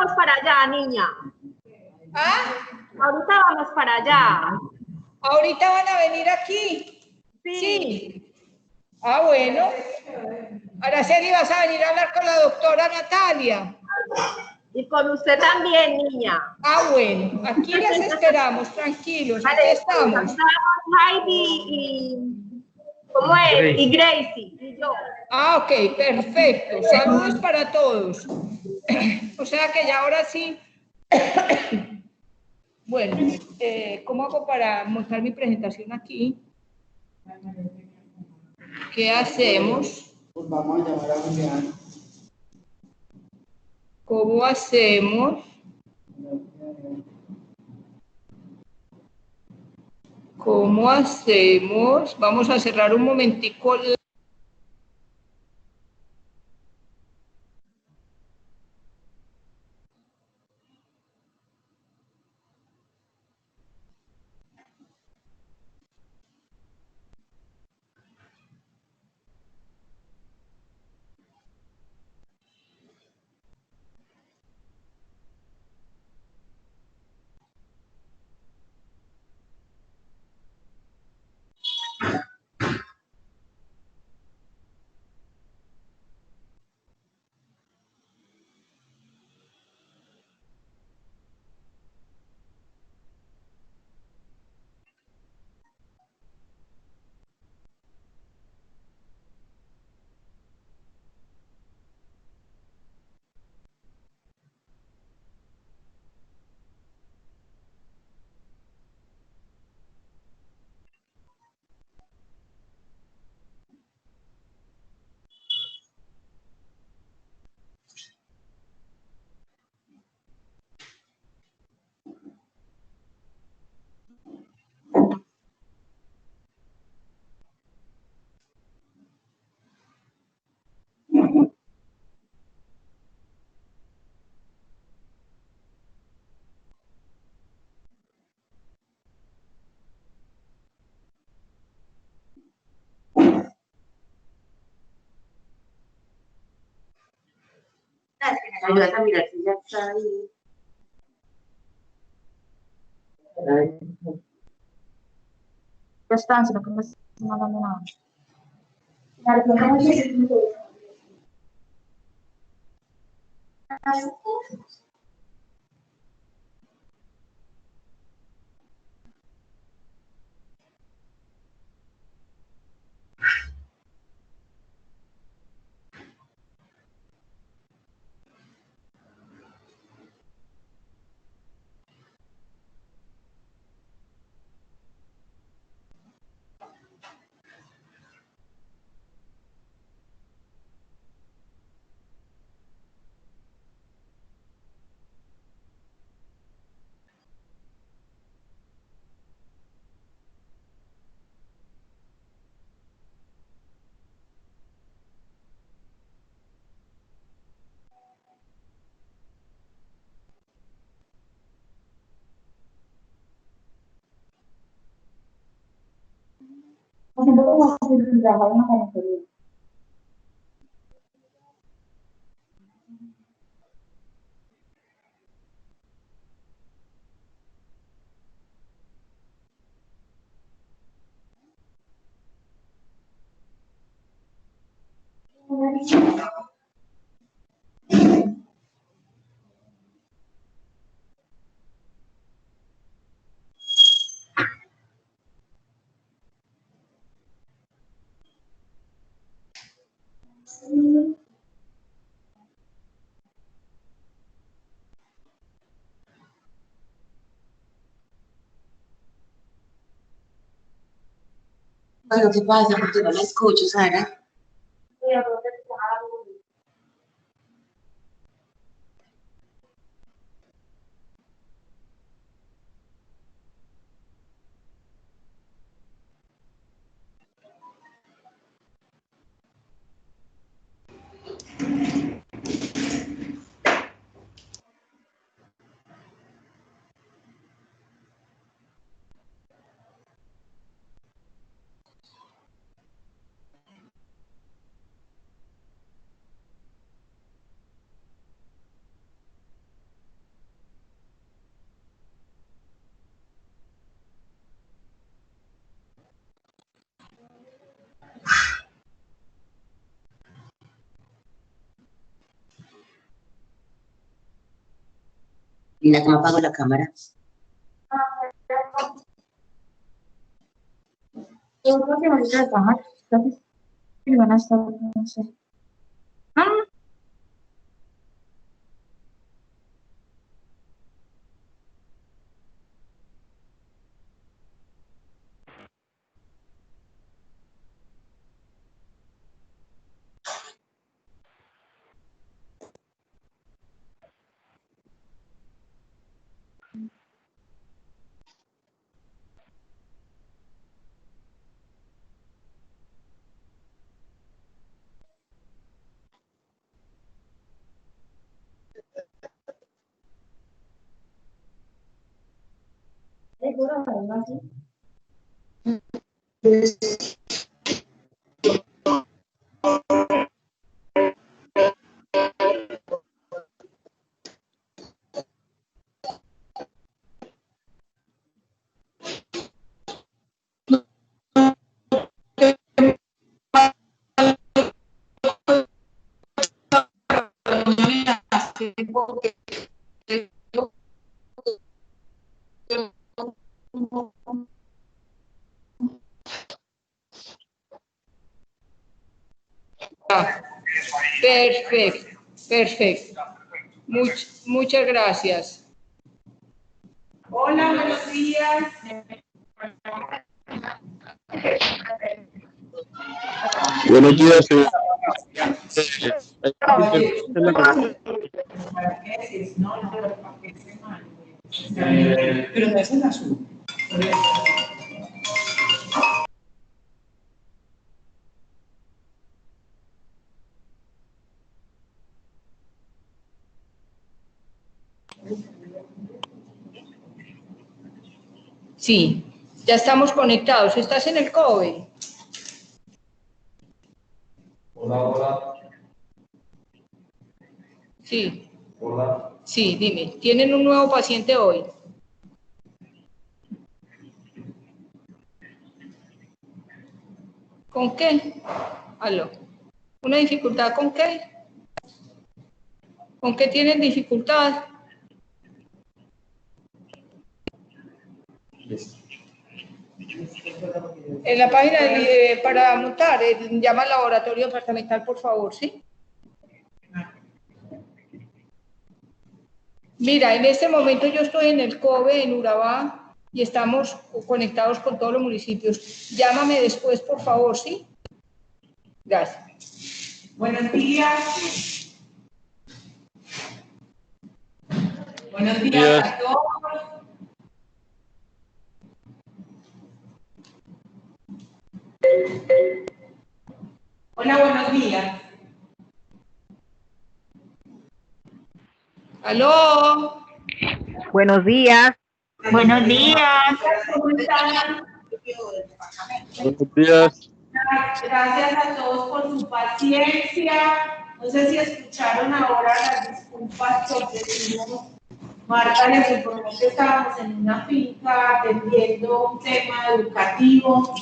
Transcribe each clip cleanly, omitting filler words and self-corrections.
vamos para allá, niña. ¿Ah? Ahorita vamos para allá. ¿Ahorita van a venir aquí? Sí. Ah, bueno. Araceli, vas a venir a hablar con la doctora Natalia. Y con usted también, niña. Ah, bueno. Aquí las esperamos, tranquilos. Vale, Aquí estamos. Heidi y... ¿Cómo es? Y Gracie. Y yo. Ah, ok, perfecto. Saludos para todos. O sea que ya ahora sí. Bueno, ¿cómo hago para montar mi presentación aquí? ¿Qué hacemos? Pues vamos a llamar a Julián. ¿Cómo hacemos? ¿Cómo hacemos? Vamos a cerrar un momentico. Ayúdame a mirar si ya está ahí. Ya están, sino que no están hablando nada. Pero ¿qué pasa? Porque no la escucho, Sara. Lina, ¿cómo apago la cámara? Yo creo que me voy a trabajar. Entonces, van a estar, no sé. ¿Seguro? ¿Verdad? Perfecto, perfecto. Muchas gracias. Hola, buenos días. Buenos días, señor. Pero no es el azul. Sí, ya estamos conectados. ¿Estás en el COBE? Hola, hola. Sí. Hola. Sí, dime. ¿Tienen un nuevo paciente hoy? ¿Con qué? Aló. ¿Una dificultad con qué? ¿Con qué tienen dificultad? En la página para montar, llama al laboratorio departamental, por favor, ¿sí? Mira, en este momento yo estoy en el COBE, en Urabá, y estamos conectados con todos los municipios. Llámame después, por favor, ¿sí? Gracias. Buenos días. Buenos días a todos. Hola, buenos días. ¡Aló! Buenos días. Buenos días. ¿Cómo están? Buenos días. Gracias a todos por su paciencia. No sé si escucharon ahora las disculpas que ofrecimos. Marta les informó que estábamos en una finca atendiendo un tema educativo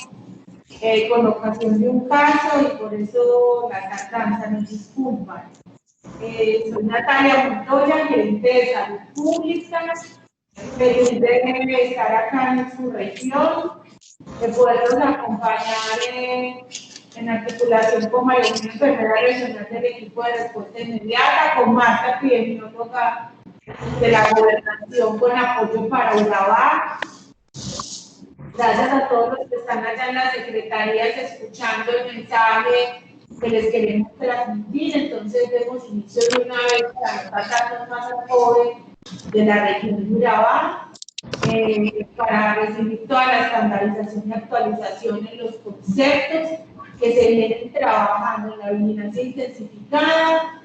con ocasión de un caso y por eso la tardanza, nos disculpan. Soy Natalia Montoya, gerente de salud pública. Feliz de estar acá en su región, de poderlos acompañar en articulación con María Eugenia, enfermera regional del equipo de respuesta inmediata, con Marta, epidemióloga de la gobernación, con apoyo para Urabá. Gracias a todos los que están allá en las secretarías escuchando el mensaje que les queremos transmitir. Entonces, demos inicio de una vez para no pasarnos más al joven de la región de Urabá, para recibir toda la estandarización y actualización en los conceptos que se vienen trabajando en la vigilancia intensificada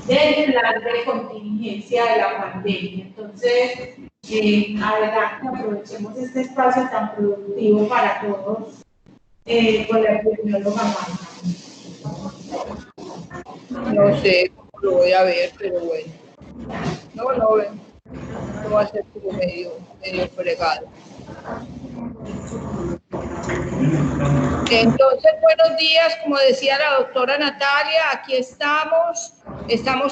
del plan de contingencia de la pandemia. Entonces, adelante, aprovechemos este espacio tan productivo para todos con la epidemióloga Marta. No sé cómo lo voy a ver, pero bueno. No ven. No va a ser como medio fregado. Entonces, buenos días, como decía la doctora Natalia, aquí estamos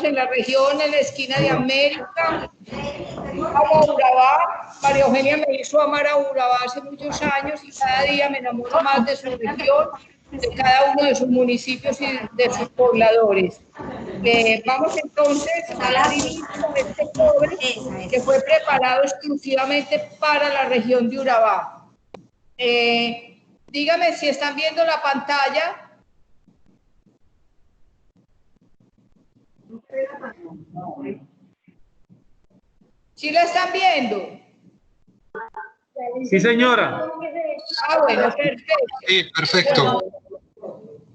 en la región, en la esquina de América, amo a Urabá. María Eugenia me hizo amar a Urabá hace muchos años y cada día me enamoro más de su región, de cada uno de sus municipios y de sus pobladores. Vamos entonces a dar inicio a este cover que fue preparado exclusivamente para la región de Urabá. Dígame si están viendo la pantalla. ¿Sí la están viendo? Sí, señora. Ah, bueno, perfecto. Sí, perfecto.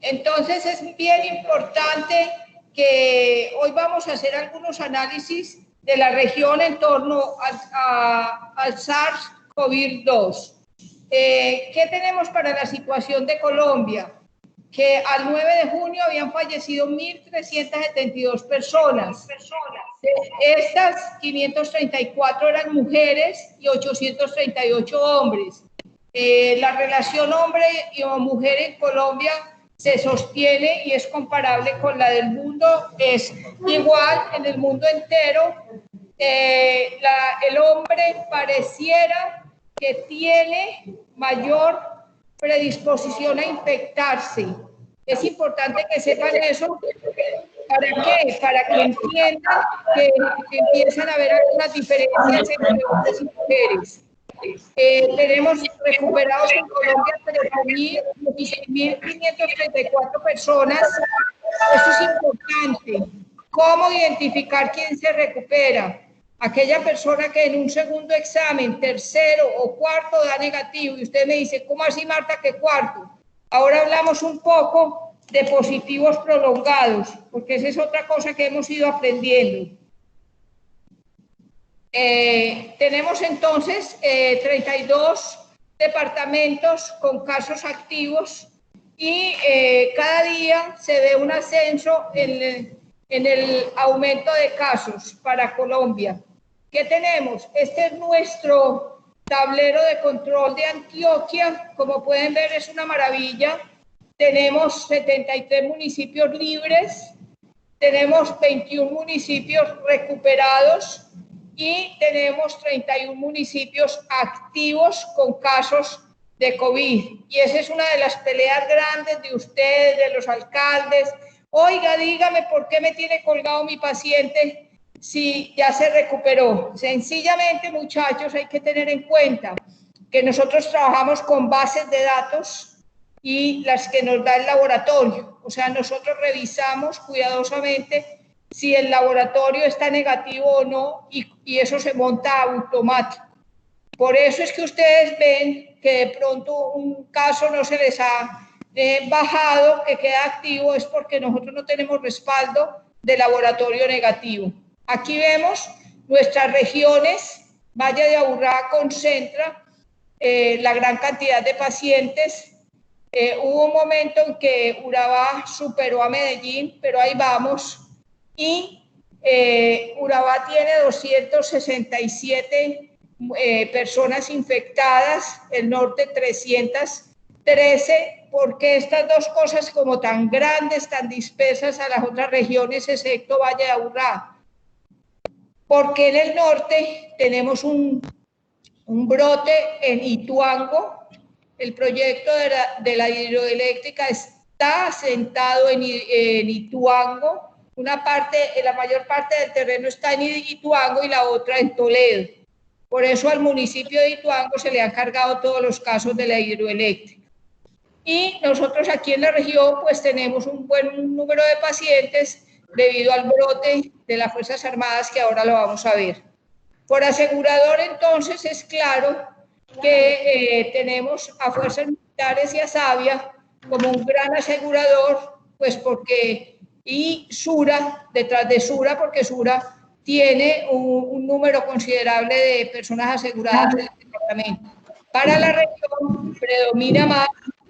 Entonces es bien importante que hoy vamos a hacer algunos análisis de la región en torno al SARS-CoV-2. ¿Qué tenemos para la situación de Colombia? Que al 9 de junio habían fallecido 1.372 personas. De estas, 534 eran mujeres y 838 hombres. La relación hombre y mujer en Colombia se sostiene y es comparable con la del mundo, es igual en el mundo entero. El hombre pareciera que tiene mayor predisposición a infectarse. Es importante que sepan eso. ¿Para qué? Para que entiendan que empiezan a haber algunas diferencias entre hombres y mujeres. Tenemos recuperados en Colombia 16.534 personas. Eso es importante. ¿Cómo identificar quién se recupera? Aquella persona que en un segundo examen, tercero o cuarto da negativo, y usted me dice, ¿cómo así, Marta, que cuarto? Ahora hablamos un poco de positivos prolongados, porque esa es otra cosa que hemos ido aprendiendo. Tenemos entonces 32 departamentos con casos activos y cada día se ve un ascenso en el aumento de casos para Colombia. ¿Qué tenemos? Este es nuestro tablero de control de Antioquia. Como pueden ver, es una maravilla. Tenemos 73 municipios libres, tenemos 21 municipios recuperados y tenemos 31 municipios activos con casos de COVID. Y esa es una de las peleas grandes de ustedes, de los alcaldes. Oiga, dígame por qué me tiene colgado mi paciente si ya se recuperó. Sencillamente, muchachos, hay que tener en cuenta que nosotros trabajamos con bases de datos y las que nos da el laboratorio. O sea, nosotros revisamos cuidadosamente si el laboratorio está negativo o no y eso se monta automático. Por eso es que ustedes ven que de pronto un caso no se les ha bajado, que queda activo, es porque nosotros no tenemos respaldo de laboratorio negativo. Aquí vemos nuestras regiones. Valle de Aburrá concentra la gran cantidad de pacientes. Hubo un momento en que Urabá superó a Medellín, pero ahí vamos. Y Urabá tiene 267 personas infectadas, el norte 313. ¿Por qué estas dos cosas como tan grandes, tan dispersas a las otras regiones, excepto Valle de Aburrá? Porque en el norte tenemos un brote en Ituango. El proyecto de la hidroeléctrica está asentado en Ituango. La mayor parte del terreno está en Ituango y la otra en Toledo. Por eso al municipio de Ituango se le han cargado todos los casos de la hidroeléctrica. Y nosotros aquí en la región pues tenemos un buen número de pacientes debido al brote de las Fuerzas Armadas que ahora lo vamos a ver. Por asegurador entonces es claro que tenemos a Fuerzas Militares y a Savia como un gran asegurador, pues porque, y Sura, detrás de Sura, porque Sura tiene un número considerable de personas aseguradas en el departamento. Para la región predomina más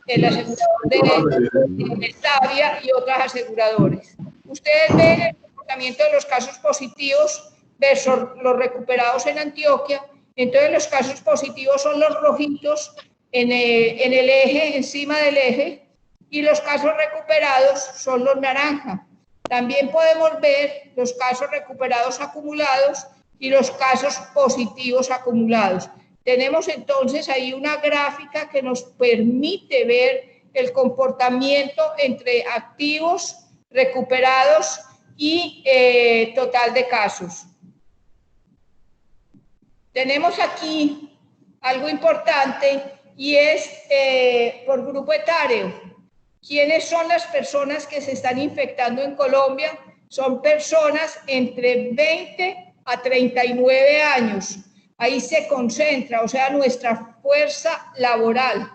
el asegurador de Savia y otras aseguradoras. Ustedes ven el comportamiento de los casos positivos versus los recuperados en Antioquia. Entonces los casos positivos son los rojitos en el eje, encima del eje, y los casos recuperados son los naranja. También podemos ver los casos recuperados acumulados y los casos positivos acumulados. Tenemos entonces ahí una gráfica que nos permite ver el comportamiento entre activos, recuperados y total de casos. Tenemos aquí algo importante y es por grupo etario. ¿Quiénes son las personas que se están infectando en Colombia? Son personas entre 20 a 39 años. Ahí se concentra, o sea, nuestra fuerza laboral.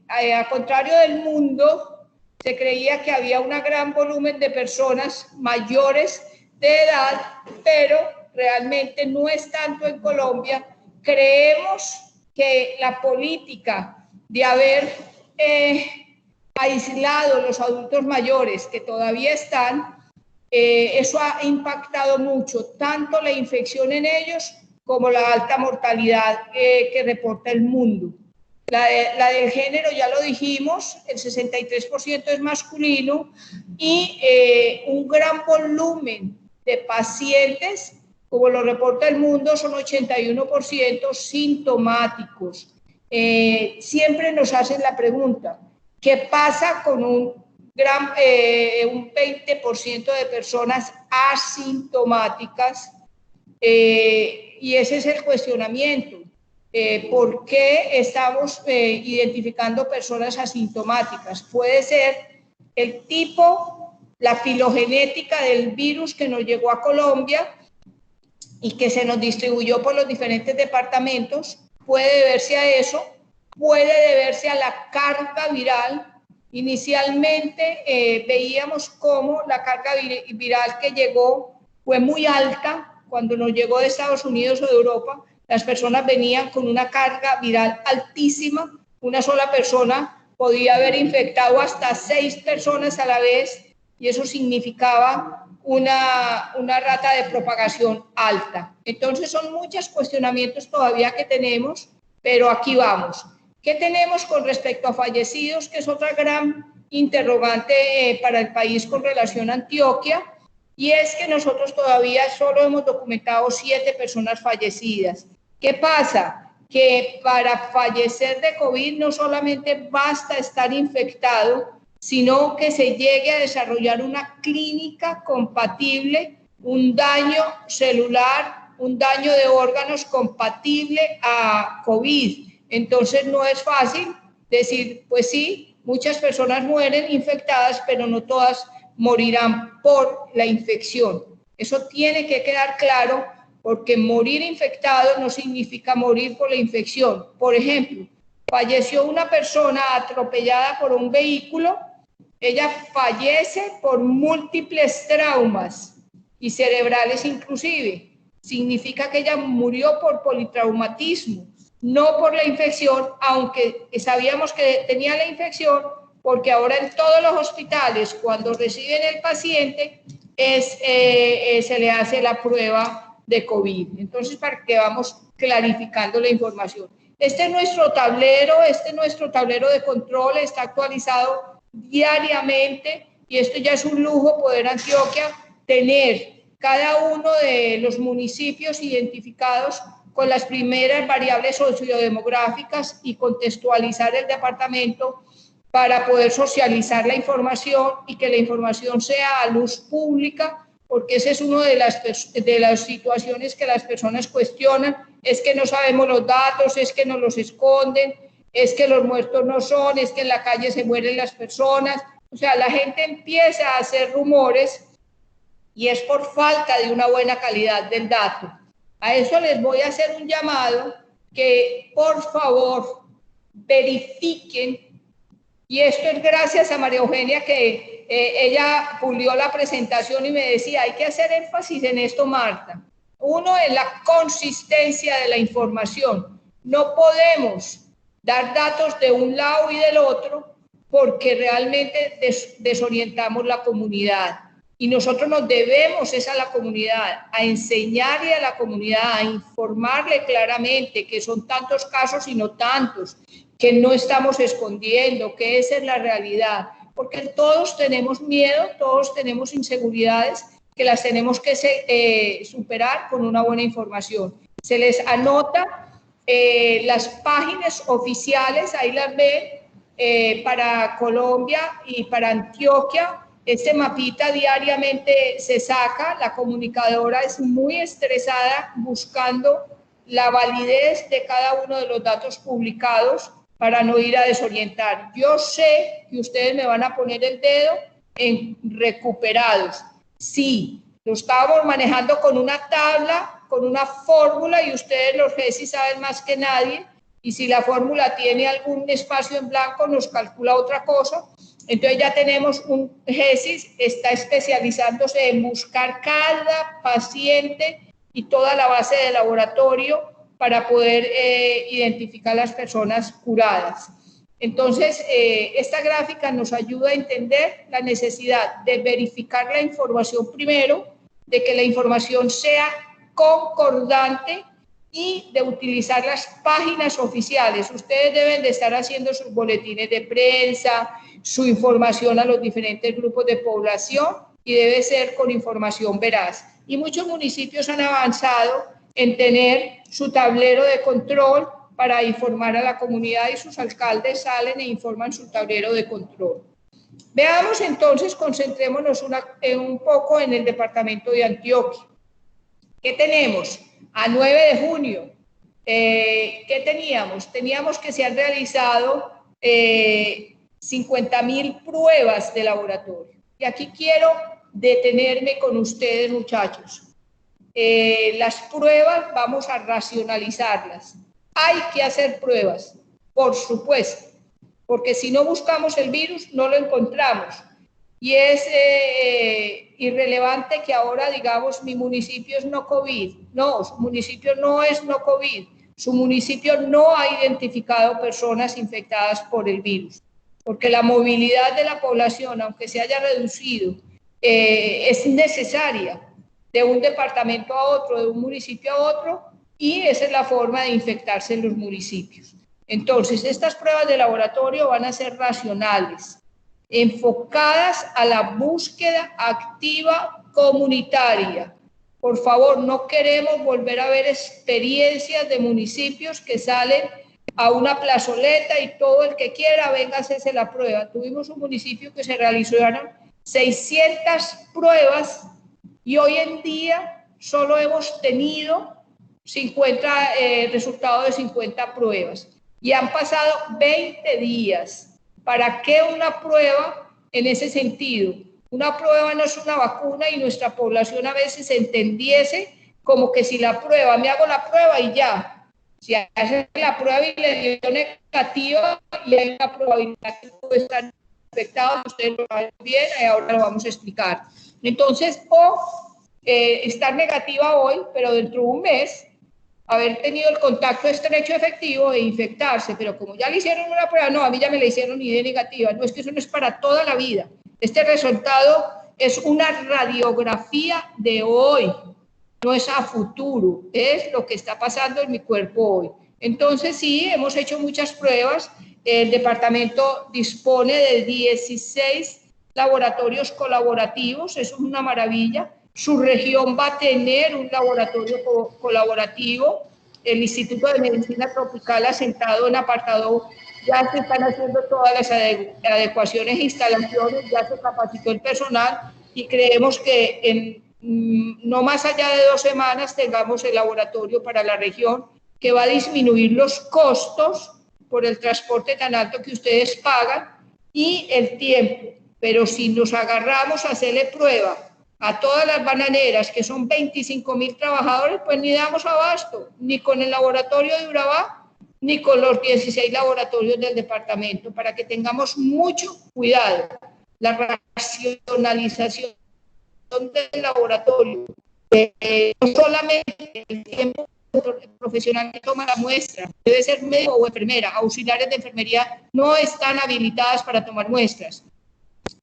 A contrario del mundo, se creía que había un gran volumen de personas mayores de edad, pero realmente no es tanto en Colombia. Creemos que la política de haber aislado los adultos mayores que todavía están, eso ha impactado mucho, tanto la infección en ellos como la alta mortalidad que reporta el mundo. La del género ya lo dijimos, el 63% es masculino y un gran volumen de pacientes, como lo reporta el mundo, son 81% sintomáticos. Siempre nos hacen la pregunta, ¿qué pasa con un 20% de personas asintomáticas? Y ese es el cuestionamiento. ¿Por qué estamos identificando personas asintomáticas? Puede ser el tipo, la filogenética del virus que nos llegó a Colombia y que se nos distribuyó por los diferentes departamentos. Puede deberse a eso, puede deberse a la carga viral. Inicialmente veíamos cómo la carga viral que llegó fue muy alta. Cuando nos llegó de Estados Unidos o de Europa, las personas venían con una carga viral altísima. Una sola persona podía haber infectado hasta 6 personas a la vez y eso significaba una rata de propagación alta. Entonces son muchos cuestionamientos todavía que tenemos, pero aquí vamos. ¿Qué tenemos con respecto a fallecidos? Que es otra gran interrogante para el país con relación a Antioquia, y es que nosotros todavía solo hemos documentado 7 personas fallecidas. ¿Qué pasa? Que para fallecer de COVID no solamente basta estar infectado, sino que se llegue a desarrollar una clínica compatible, un daño celular, un daño de órganos compatible a COVID. Entonces no es fácil decir, pues sí, muchas personas mueren infectadas, pero no todas morirán por la infección. Eso tiene que quedar claro, porque morir infectado no significa morir por la infección. Por ejemplo, falleció una persona atropellada por un vehículo, ella fallece por múltiples traumas y cerebrales inclusive. Significa que ella murió por politraumatismo, no por la infección, aunque sabíamos que tenía la infección, porque ahora en todos los hospitales, cuando reciben el paciente, se le hace la prueba de COVID. Entonces, para que vamos clarificando la información. Este es nuestro tablero de control, está actualizado diariamente y esto ya es un lujo poder Antioquia tener cada uno de los municipios identificados con las primeras variables sociodemográficas y contextualizar el departamento para poder socializar la información y que la información sea a luz pública, porque esa es una de las situaciones que las personas cuestionan, es que no sabemos los datos, es que nos los esconden, es que los muertos no son, es que en la calle se mueren las personas. O sea, la gente empieza a hacer rumores y es por falta de una buena calidad del dato. A eso les voy a hacer un llamado que por favor verifiquen, y esto es gracias a María Eugenia que ella pulió la presentación y me decía, hay que hacer énfasis en esto, Marta. Uno es la consistencia de la información. No podemos dar datos de un lado y del otro porque realmente desorientamos la comunidad. Y nosotros nos debemos a la comunidad, a enseñarle a la comunidad, a informarle claramente que son tantos casos y no tantos, que no estamos escondiendo, que esa es la realidad. Porque todos tenemos miedo, todos tenemos inseguridades que las tenemos que superar con una buena información. Se les anota las páginas oficiales, ahí las ven, para Colombia y para Antioquia. Este mapita diariamente se saca, la comunicadora es muy estresada buscando la validez de cada uno de los datos publicados para no ir a desorientar. Yo sé que ustedes me van a poner el dedo en recuperados. Sí, lo estábamos manejando con una tabla, con una fórmula, y ustedes los GESI saben más que nadie, y si la fórmula tiene algún espacio en blanco nos calcula otra cosa. Entonces ya tenemos un GESI, está especializándose en buscar cada paciente y toda la base de laboratorio para poder identificar las personas curadas. Entonces, esta gráfica nos ayuda a entender la necesidad de verificar la información primero, de que la información sea concordante y de utilizar las páginas oficiales. Ustedes deben de estar haciendo sus boletines de prensa, su información a los diferentes grupos de población, y debe ser con información veraz. Y muchos municipios han avanzado en tener su tablero de control para informar a la comunidad, y sus alcaldes salen e informan su tablero de control. Veamos entonces, concentrémonos un poco en el departamento de Antioquia. ¿Qué tenemos? A 9 de junio, ¿qué teníamos? Teníamos que se han realizado 50.000 pruebas de laboratorio. Y aquí quiero detenerme con ustedes, muchachos. Las pruebas vamos a racionalizarlas. Hay que hacer pruebas, por supuesto, porque si no buscamos el virus no lo encontramos. Y es irrelevante que ahora digamos mi municipio es no COVID. No, su municipio no es no COVID. Su municipio no ha identificado personas infectadas por el virus, porque la movilidad de la población, aunque se haya reducido, es necesaria de un departamento a otro, de un municipio a otro, y esa es la forma de infectarse en los municipios. Entonces, estas pruebas de laboratorio van a ser racionales, enfocadas a la búsqueda activa comunitaria. Por favor, no queremos volver a ver experiencias de municipios que salen a una plazoleta y todo el que quiera venga a hacerse la prueba. Tuvimos un municipio que se realizaron 600 pruebas y hoy en día solo hemos tenido 50 resultados de 50 pruebas y han pasado 20 días. ¿Para qué una prueba en ese sentido? Una prueba no es una vacuna y nuestra población a veces entendiese como que si la prueba, me hago la prueba y ya. Si hace la prueba y le dio negativa y hay una probabilidad que puede estar infectado, ustedes lo saben bien y ahora lo vamos a explicar. Entonces, estar negativa hoy, pero dentro de un mes, haber tenido el contacto estrecho efectivo e infectarse, pero como ya le hicieron una prueba, no, a mí ya me la hicieron y de negativa, no, es que eso no es para toda la vida. Este resultado es una radiografía de hoy, no es a futuro, es lo que está pasando en mi cuerpo hoy. Entonces sí, hemos hecho muchas pruebas, el departamento dispone de 16 laboratorios colaborativos, eso es una maravilla. Su región va a tener un laboratorio colaborativo. El Instituto de Medicina Tropical asentado en Apartadó, ya se están haciendo todas las adecuaciones e instalaciones, ya se capacitó el personal y creemos que en no más allá de 2 semanas tengamos el laboratorio para la región, que va a disminuir los costos por el transporte tan alto que ustedes pagan y el tiempo. Pero si nos agarramos a hacerle prueba a todas las bananeras, que son 25.000 trabajadores, pues ni damos abasto, ni con el laboratorio de Urabá, ni con los 16 laboratorios del departamento, para que tengamos mucho cuidado. La racionalización del laboratorio, no solamente el tiempo profesional que toma la muestra, debe ser médico o enfermera, auxiliares de enfermería no están habilitadas para tomar muestras.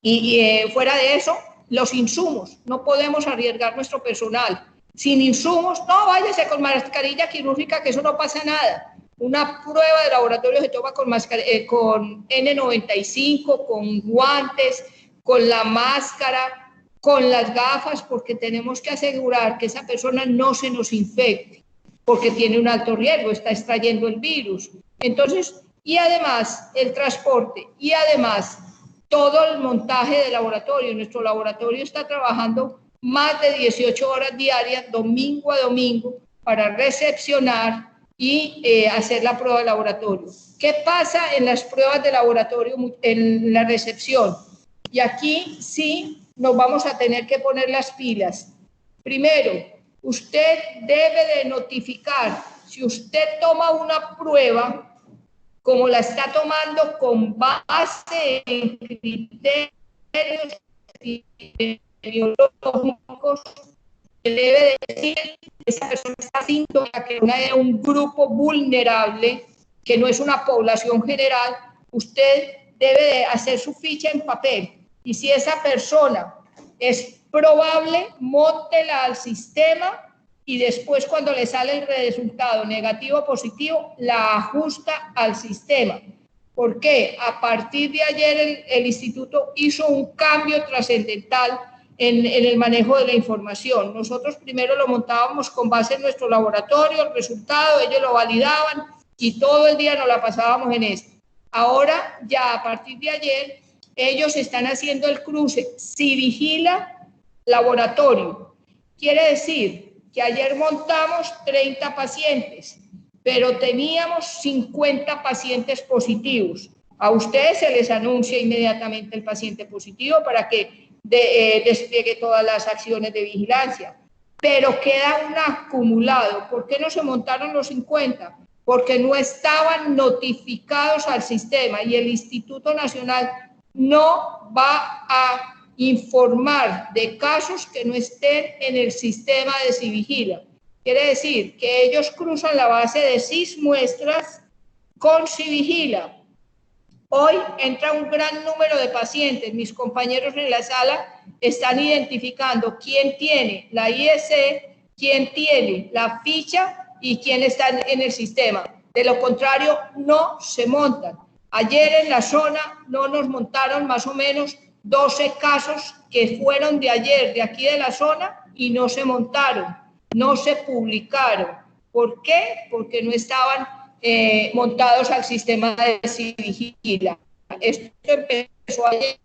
Y fuera de eso, los insumos, no podemos arriesgar nuestro personal. Sin insumos, no, váyase con mascarilla quirúrgica, que eso no pasa nada. Una prueba de laboratorio se toma con N95, con guantes, con la máscara, con las gafas, porque tenemos que asegurar que esa persona no se nos infecte, porque tiene un alto riesgo, está extrayendo el virus. Entonces, y además el transporte, y además todo el montaje de laboratorio. Nuestro laboratorio está trabajando más de 18 horas diarias, domingo a domingo, para recepcionar y hacer la prueba de laboratorio. ¿Qué pasa en las pruebas de laboratorio, en la recepción? Y aquí sí nos vamos a tener que poner las pilas. Primero, usted debe de notificar si usted toma una prueba, como la está tomando con base en criterios epidemiológicos, debe decir que esa persona está asintomática, que no es un grupo vulnerable, que no es una población general. Usted debe de hacer su ficha en papel, y si esa persona es probable, móntela al sistema, y después cuando le sale el resultado negativo o positivo, la ajusta al sistema. ¿Por qué? A partir de ayer el instituto hizo un cambio trascendental en el manejo de la información. Nosotros primero lo montábamos con base en nuestro laboratorio, el resultado, ellos lo validaban y todo el día nos la pasábamos en esto. Ahora ya a partir de ayer ellos están haciendo el cruce SIVIGILA laboratorio. Quiere decir que ayer montamos 30 pacientes, pero teníamos 50 pacientes positivos. A ustedes se les anuncia inmediatamente el paciente positivo para que despliegue todas las acciones de vigilancia, pero queda un acumulado. ¿Por qué no se montaron los 50? Porque no estaban notificados al sistema, y el Instituto Nacional no va a informar de casos que no estén en el sistema de SIVIGILA. Quiere decir que ellos cruzan la base de SIS muestras con SIVIGILA. Hoy entra un gran número de pacientes. Mis compañeros en la sala están identificando quién tiene la IEC, quién tiene la ficha y quién está en el sistema. De lo contrario, no se montan. Ayer en la zona no nos montaron más o menos 12 casos que fueron de ayer, de aquí de la zona, y no se montaron, no se publicaron. ¿Por qué? Porque no estaban montados al sistema de SIVIGILA. Esto empezó ayer,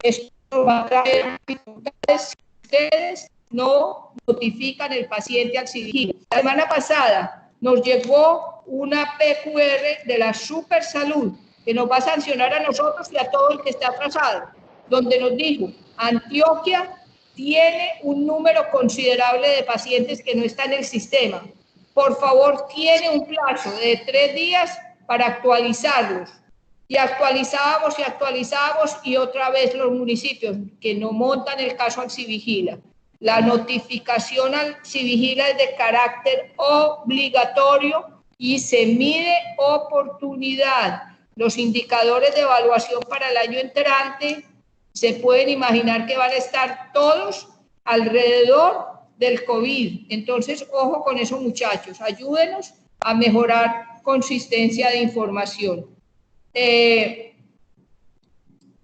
esto va a traer dificultades si ustedes no notifican el paciente al SIVIGILA. La semana pasada nos llegó una PQR de la Supersalud, que nos va a sancionar a nosotros y a todo el que está atrasado, donde nos dijo: Antioquia tiene un número considerable de pacientes que no están en el sistema. Por favor, tiene un plazo de 3 días para actualizarlos. Y actualizábamos y otra vez los municipios que no montan el caso al SIVIGILA. La notificación al SIVIGILA es de carácter obligatorio y se mide oportunidad. Los indicadores de evaluación para el año entrante se pueden imaginar que van a estar todos alrededor del COVID. Entonces, ojo con eso, muchachos. Ayúdenos a mejorar consistencia de información. ¿Qué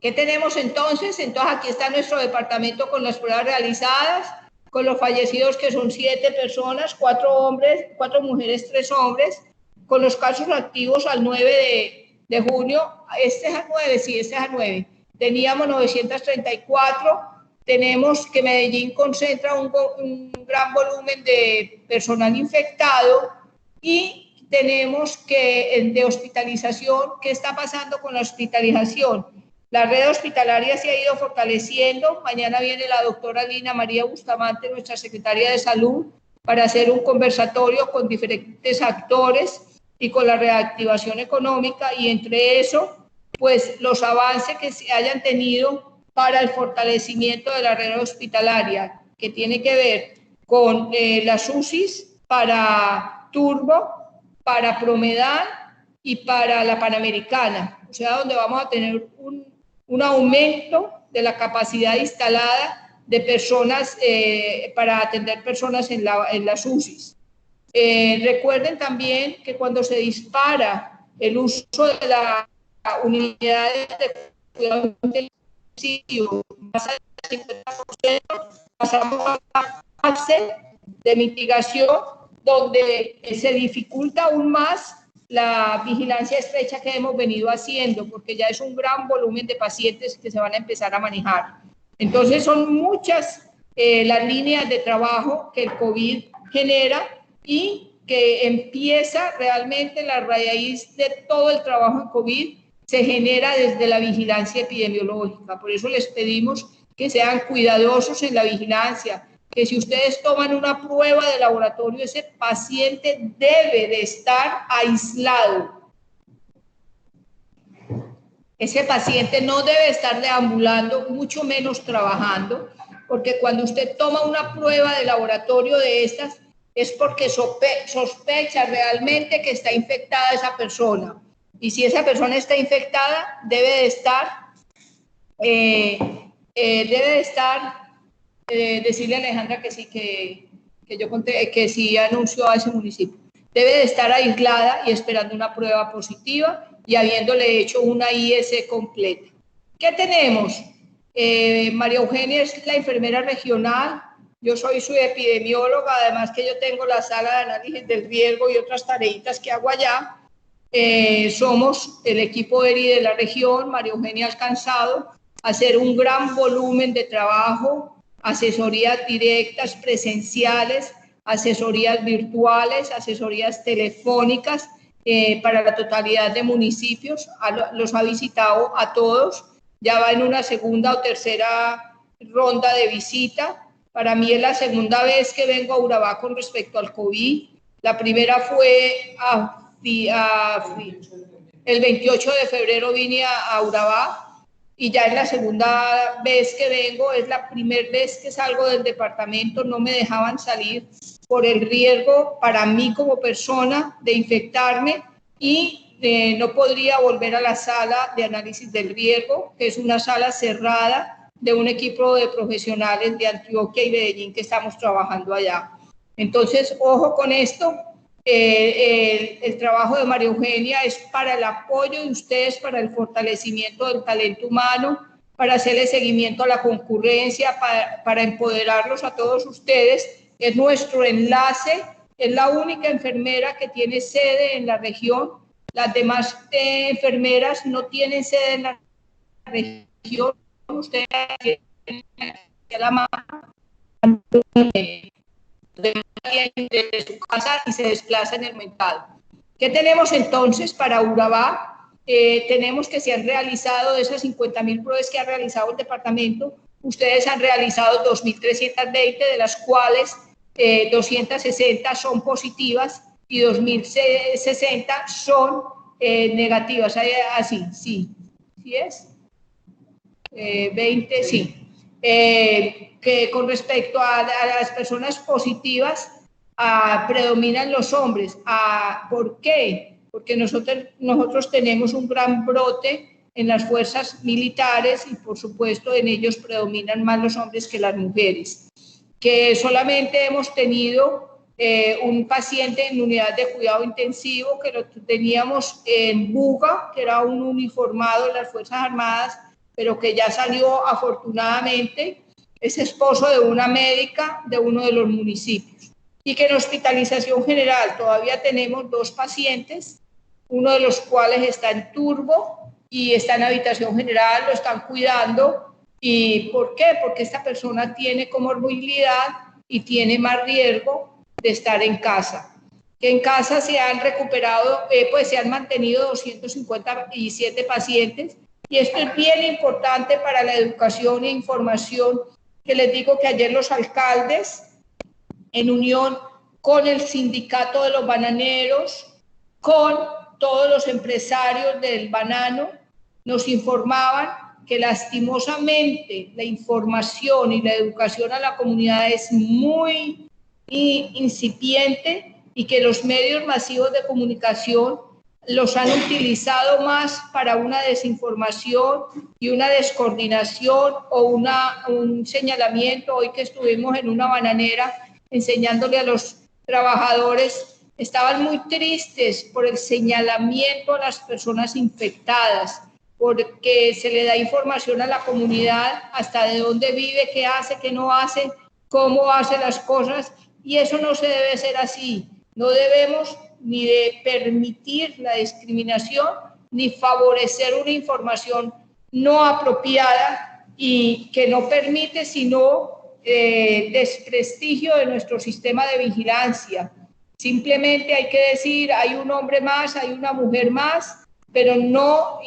tenemos entonces? Entonces, aquí está nuestro departamento con las pruebas realizadas, con los fallecidos, que son 7 personas, 4 hombres, 4 mujeres, 3 hombres, con los casos activos al 9 de junio. Este es a 9, sí, este es a 9. Teníamos 934. Tenemos que Medellín concentra un gran volumen de personal infectado, y tenemos que de hospitalización. ¿Qué está pasando con la hospitalización? La red hospitalaria se ha ido fortaleciendo. Mañana viene la doctora Lina María Bustamante, nuestra secretaria de Salud, para hacer un conversatorio con diferentes actores y con la reactivación económica, y entre eso, pues los avances que se hayan tenido para el fortalecimiento de la red hospitalaria, que tiene que ver con las UCIs para Turbo, para Promedal y para la Panamericana, o sea, donde vamos a tener un aumento de la capacidad instalada de personas para atender personas en las UCIs. Recuerden también que cuando se dispara el uso de las unidades de cuidado intensivo, más 50%, pasamos a la fase de mitigación, donde se dificulta aún más la vigilancia estrecha que hemos venido haciendo, porque ya es un gran volumen de pacientes que se van a empezar a manejar. Entonces son muchas las líneas de trabajo que el COVID genera y que empieza realmente la raíz de todo el trabajo en COVID se genera desde la vigilancia epidemiológica. Por eso les pedimos que sean cuidadosos en la vigilancia, que si ustedes toman una prueba de laboratorio, ese paciente debe de estar aislado. Ese paciente no debe estar deambulando, mucho menos trabajando, porque cuando usted toma una prueba de laboratorio de estas, es porque sospecha realmente que está infectada esa persona. Y si esa persona está infectada, debe de estar, decirle a Alejandra que sí, que yo conté, que sí anunció a ese municipio. Debe de estar aislada y esperando una prueba positiva y habiéndole hecho una IS completa. ¿Qué tenemos? María Eugenia es la enfermera regional, yo soy su epidemióloga, además que yo tengo la sala de análisis del riesgo y otras tareitas que hago allá. Somos el equipo ERI de la región. María Eugenia ha alcanzado a hacer un gran volumen de trabajo, asesorías directas, presenciales, asesorías virtuales, asesorías telefónicas para la totalidad de municipios. Los ha visitado a todos, ya va en una segunda o tercera ronda de visita. Para mí es la segunda vez que vengo a Urabá con respecto al COVID. La primera fue el 28 de febrero vine a Urabá y ya es la segunda vez que vengo, es la primera vez que salgo del departamento, no me dejaban salir por el riesgo para mí como persona de infectarme y no podría volver a la sala de análisis del riesgo, que es una sala cerrada de un equipo de profesionales de Antioquia y Medellín que estamos trabajando allá. Entonces, ojo con esto. El trabajo de María Eugenia es para el apoyo de ustedes, para el fortalecimiento del talento humano, para hacerle seguimiento a la concurrencia, para empoderarlos a todos ustedes. Es nuestro enlace, es la única enfermera que tiene sede en la región. Las demás enfermeras no tienen sede en la región. Ustedes tienen la mano de su casa y se desplaza en el mercado. ¿Qué tenemos entonces para Urabá? Tenemos que se han realizado de esas 50.000 pruebas que ha realizado el departamento, ustedes han realizado 2.320, de las cuales 260 son positivas y 2.060 son negativas. Así, sí. ¿Sí es? 20, sí. Que con respecto a las personas positivas, predominan los hombres. ¿Por qué? Porque nosotros tenemos un gran brote en las fuerzas militares y por supuesto en ellos predominan más los hombres que las mujeres. Que solamente hemos tenido un paciente en unidad de cuidado intensivo que lo teníamos en Buga, que era un uniformado de las Fuerzas Armadas, pero que ya salió afortunadamente, es esposo de una médica de uno de los municipios. Y que en hospitalización general todavía tenemos 2 pacientes, uno de los cuales está en turbo y está en habitación general, lo están cuidando. ¿Y por qué? Porque esta persona tiene comorbilidad y tiene más riesgo de estar en casa. Que en casa se han recuperado, pues se han mantenido 257 pacientes. Y esto es bien importante para la educación e información, que les digo que ayer los alcaldes, en unión con el sindicato de los bananeros, con todos los empresarios del banano, nos informaban que lastimosamente la información y la educación a la comunidad es muy incipiente y que los medios masivos de comunicación los han utilizado más para una desinformación y una descoordinación o un señalamiento. Hoy que estuvimos en una bananera enseñándole a los trabajadores, estaban muy tristes por el señalamiento a las personas infectadas, porque se le da información a la comunidad hasta de dónde vive, qué hace, qué no hace, cómo hace las cosas, y eso no se debe hacer así. No debemos ni de permitir la discriminación, ni favorecer una información no apropiada y que no permite sino desprestigio de nuestro sistema de vigilancia. Simplemente hay que decir, hay un hombre más, hay una mujer más, pero no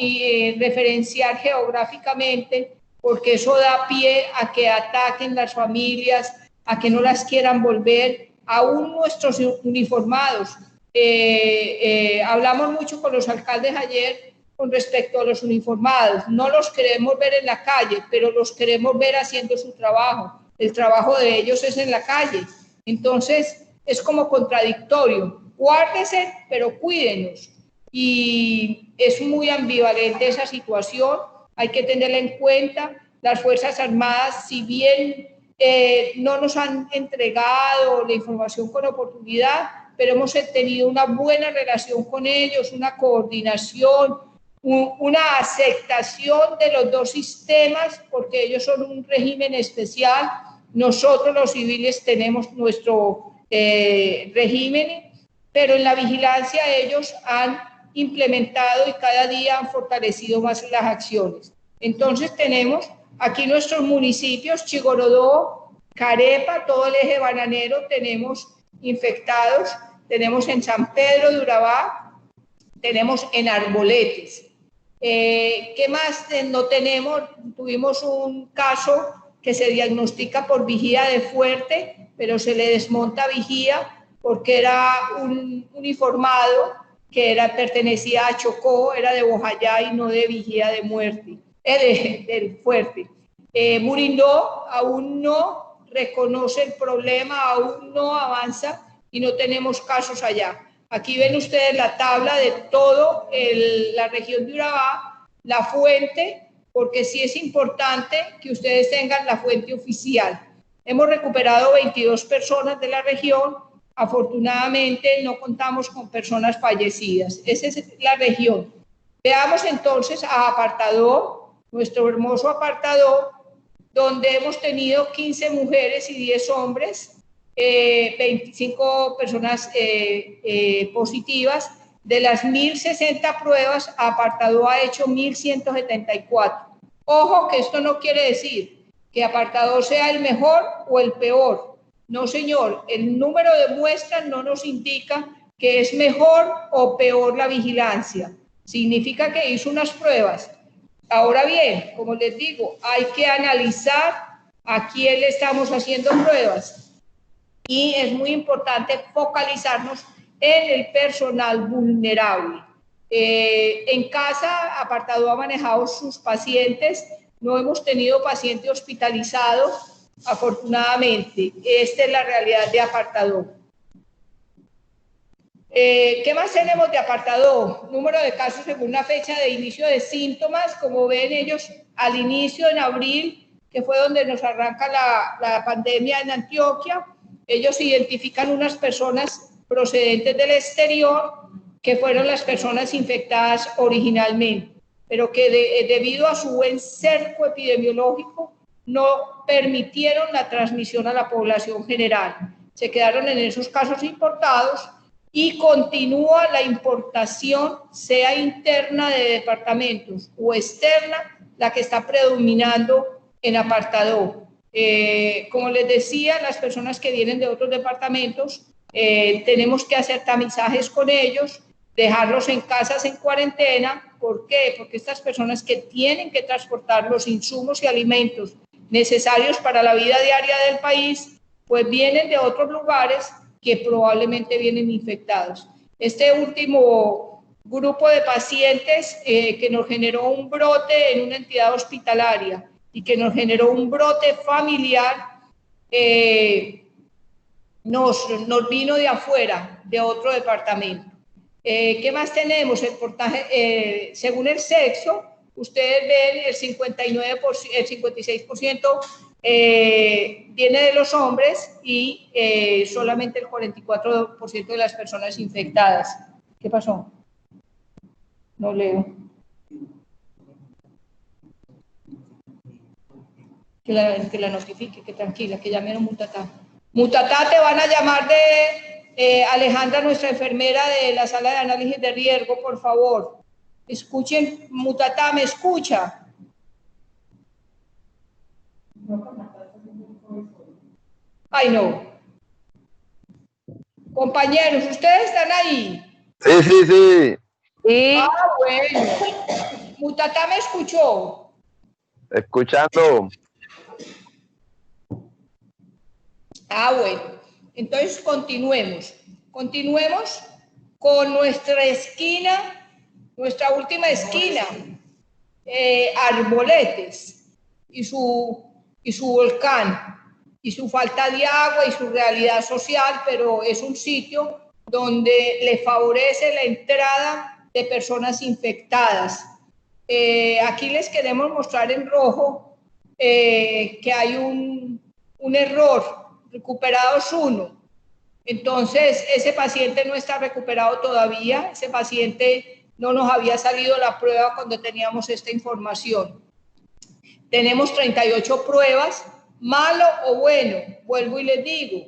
referenciar geográficamente, porque eso da pie a que ataquen las familias, a que no las quieran volver, aún nuestros uniformados. Hablamos mucho con los alcaldes ayer con respecto a los uniformados. No los queremos ver en la calle, pero los queremos ver haciendo su trabajo. El trabajo de ellos es en la calle. Entonces, es como contradictorio. Guárdese, pero cuídenos. Y es muy ambivalente esa situación. Hay que tenerla en cuenta. Las Fuerzas Armadas, si bien no nos han entregado la información con oportunidad, pero hemos tenido una buena relación con ellos, una coordinación, una aceptación de los dos sistemas, porque ellos son un régimen especial. Nosotros los civiles tenemos nuestro régimen, pero en la vigilancia ellos han implementado y cada día han fortalecido más las acciones. Entonces tenemos aquí nuestros municipios, Chigorodó, Carepa, todo el eje bananero tenemos infectados, tenemos en San Pedro de Urabá, tenemos en Arboletes. ¿Qué más no tenemos? Tuvimos un caso que se diagnostica por vigía de Fuerte, pero se le desmonta vigía porque era un uniformado que pertenecía a Chocó, era de Bojayá y no de vigía de muerte, del Fuerte. Murindó aún no reconoce el problema, aún no avanza y no tenemos casos allá. Aquí ven ustedes la tabla de todo la región de Urabá, la fuente, porque sí es importante que ustedes tengan la fuente oficial. Hemos recuperado 22 personas de la región. Afortunadamente no contamos con personas fallecidas. Esa es la región. Veamos entonces a Apartadó, nuestro hermoso Apartadó, donde hemos tenido 15 mujeres y 10 hombres, 25 personas positivas. De las 1.060 pruebas, Apartadó ha hecho 1.174. Ojo que esto no quiere decir que Apartadó sea el mejor o el peor. No, señor, el número de muestras no nos indica que es mejor o peor la vigilancia. Significa que hizo unas pruebas. Ahora bien, como les digo, hay que analizar a quién le estamos haciendo pruebas. Y es muy importante focalizarnos en el personal vulnerable. En casa, Apartadó ha manejado sus pacientes. No hemos tenido paciente hospitalizado, afortunadamente. Esta es la realidad de Apartadó. ¿Qué más tenemos de Apartadó? Número de casos según la fecha de inicio de síntomas. Como ven ellos, al inicio, en abril, que fue donde nos arranca la pandemia en Antioquia, ellos identifican unas personas procedentes del exterior que fueron las personas infectadas originalmente, pero que debido a su buen cerco epidemiológico no permitieron la transmisión a la población general. Se quedaron en esos casos importados y continúa la importación, sea interna de departamentos o externa, la que está predominando en Apartadó. Como les decía, las personas que vienen de otros departamentos, tenemos que hacer tamizajes con ellos, dejarlos en casas en cuarentena. ¿Por qué? Porque estas personas que tienen que transportar los insumos y alimentos necesarios para la vida diaria del país, pues vienen de otros lugares que probablemente vienen infectados. Este último grupo de pacientes que nos generó un brote en una entidad hospitalaria y que nos generó un brote familiar, nos vino de afuera, de otro departamento. ¿Qué más tenemos? El porcentaje, según el sexo, ustedes ven el 56% viene de los hombres y solamente el 44% de las personas infectadas. ¿Qué pasó? No leo. que la notifique, que tranquila, que llame a Mutatá. Mutatá, te van a llamar de Alejandra, nuestra enfermera de la sala de análisis de riesgo, por favor. Escuchen, Mutatá, ¿me escucha? Ay, no. Compañeros, ¿ustedes están ahí? Sí, sí, sí. Sí. Ah, bueno. Mutatá me escuchó. Escuchando. Ah, bueno. Entonces continuemos. Continuemos con nuestra esquina, nuestra última esquina, Arboletes y su volcán y su falta de agua y su realidad social, pero es un sitio donde le favorece la entrada de personas infectadas. Aquí les queremos mostrar en rojo que hay un error, recuperados 1. Entonces, ese paciente no está recuperado todavía, ese paciente no nos había salido la prueba cuando teníamos esta información. Tenemos 38 pruebas, malo o bueno, vuelvo y les digo,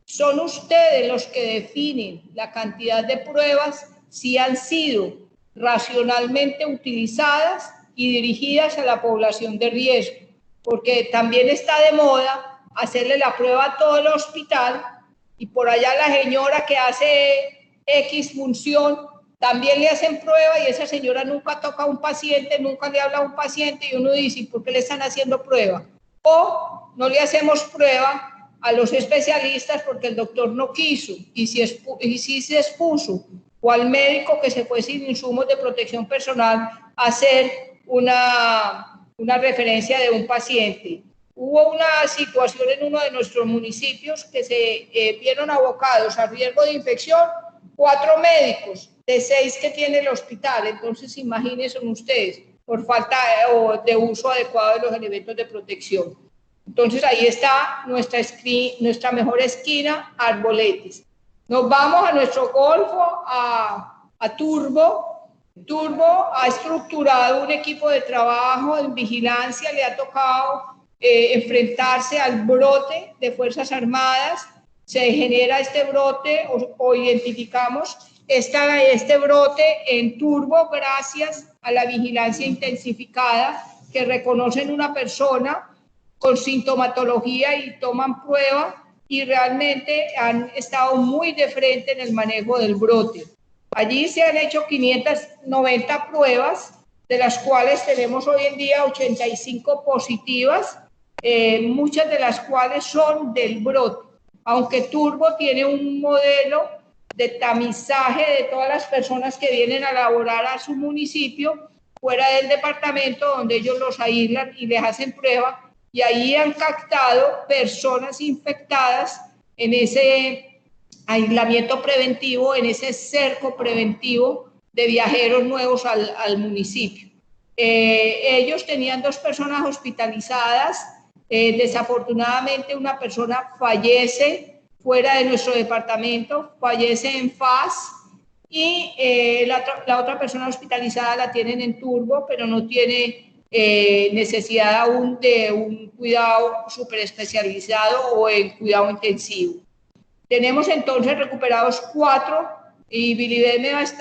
son ustedes los que definen la cantidad de pruebas si han sido racionalmente utilizadas y dirigidas a la población de riesgo, porque también está de moda hacerle la prueba a todo el hospital y por allá la señora que hace X función también le hacen prueba y esa señora nunca toca a un paciente, nunca le habla a un paciente y uno dice, ¿por qué le están haciendo prueba? O no le hacemos prueba a los especialistas porque el doctor no quiso y si se expuso o al médico que se fue sin insumos de protección personal a hacer una referencia de un paciente. Hubo una situación en uno de nuestros municipios que se vieron abocados a riesgo de infección 4 médicos de 6 que tiene el hospital. Entonces, imagínense ustedes, por falta de uso adecuado de los elementos de protección. Entonces, ahí está nuestra mejor esquina, Arboletes. Nos vamos a nuestro golfo, a Turbo. Turbo ha estructurado un equipo de trabajo en vigilancia, le ha tocado enfrentarse al brote de Fuerzas Armadas. Se genera este brote o identificamos este brote en Turbo gracias a la vigilancia intensificada que reconocen una persona con sintomatología y toman prueba y realmente han estado muy de frente en el manejo del brote. Allí se han hecho 590 pruebas, de las cuales tenemos hoy en día 85 positivas, muchas de las cuales son del brote. Aunque Turbo tiene un modelo de tamizaje de todas las personas que vienen a laborar a su municipio, fuera del departamento, donde ellos los aíslan y les hacen prueba, y ahí han captado personas infectadas en ese aislamiento preventivo, en ese cerco preventivo de viajeros nuevos al municipio. Ellos tenían 2 personas hospitalizadas. Desafortunadamente una persona fallece fuera de nuestro departamento, fallece en FAS y la otra persona hospitalizada la tienen en Turbo, pero no tiene necesidad aún de un cuidado súper especializado o en cuidado intensivo. Tenemos entonces recuperados 4 y Bilibet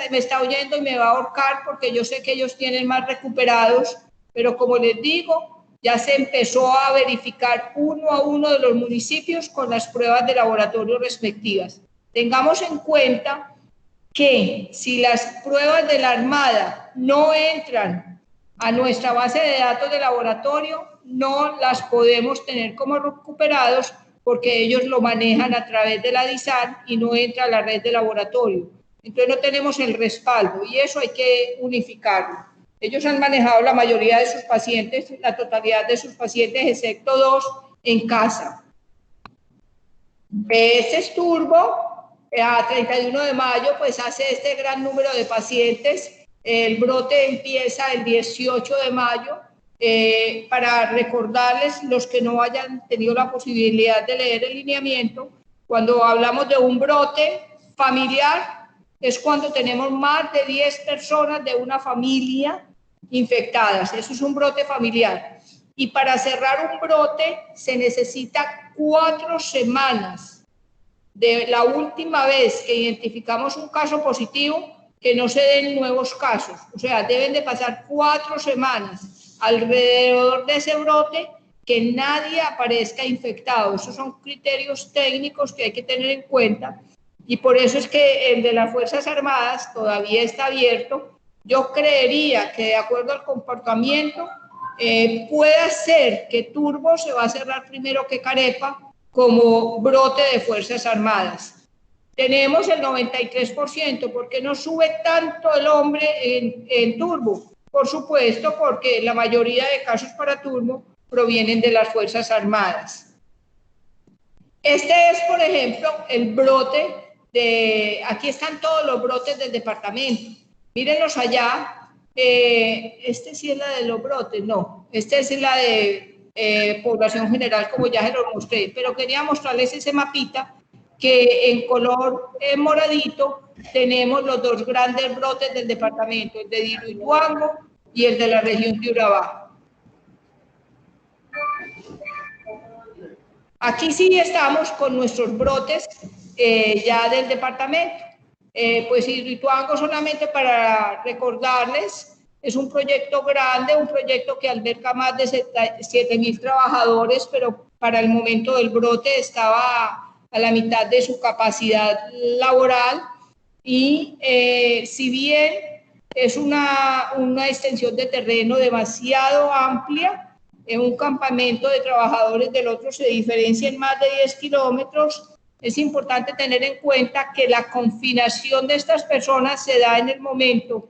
me está oyendo y me va a ahorcar porque yo sé que ellos tienen más recuperados, pero como les digo, ya se empezó a verificar uno a uno de los municipios con las pruebas de laboratorio respectivas. Tengamos en cuenta que si las pruebas de la Armada no entran a nuestra base de datos de laboratorio, no las podemos tener como recuperados porque ellos lo manejan a través de la DISAN y no entra a la red de laboratorio. Entonces no tenemos el respaldo y eso hay que unificarlo. Ellos han manejado la mayoría de sus pacientes, la totalidad de sus pacientes, excepto 2 en casa. Este es Turbo, a 31 de mayo, pues hace este gran número de pacientes. El brote empieza el 18 de mayo. Para recordarles, los que no hayan tenido la posibilidad de leer el lineamiento, cuando hablamos de un brote familiar, es cuando tenemos más de 10 personas de una familia infectadas. Eso es un brote familiar. y para cerrar un brote se necesita 4 semanas de la última vez que identificamos un caso positivo, que no se den nuevos casos. O sea, deben de pasar 4 semanas alrededor de ese brote que nadie aparezca infectado. Esos son criterios técnicos que hay que tener en cuenta y por eso es que el de las Fuerzas Armadas todavía está abierto. Yo creería que de acuerdo al comportamiento puede ser que Turbo se va a cerrar primero que Carepa como brote de Fuerzas Armadas. Tenemos el 93%, ¿por qué no sube tanto el hombre en Turbo? Por supuesto, porque la mayoría de casos para Turbo provienen de las Fuerzas Armadas. Este es, por ejemplo, el brote de... Aquí están todos los brotes del departamento. Mírenlos allá. Este sí es la de los brotes, no. Este es la de población general, como ya se lo mostré. Pero quería mostrarles ese mapita que en color moradito tenemos los 2 grandes brotes del departamento, el de Diruituango y el de la región de Urabá. Aquí sí estamos con nuestros brotes ya del departamento. Pues Diruituango, solamente para recordarles, es un proyecto grande, un proyecto que alberga más de 7.000 trabajadores, pero para el momento del brote estaba a la mitad de su capacidad laboral y si bien es una extensión de terreno demasiado amplia, en un campamento de trabajadores del otro se diferencia en más de 10 kilómetros, es importante tener en cuenta que la confinación de estas personas se da en el momento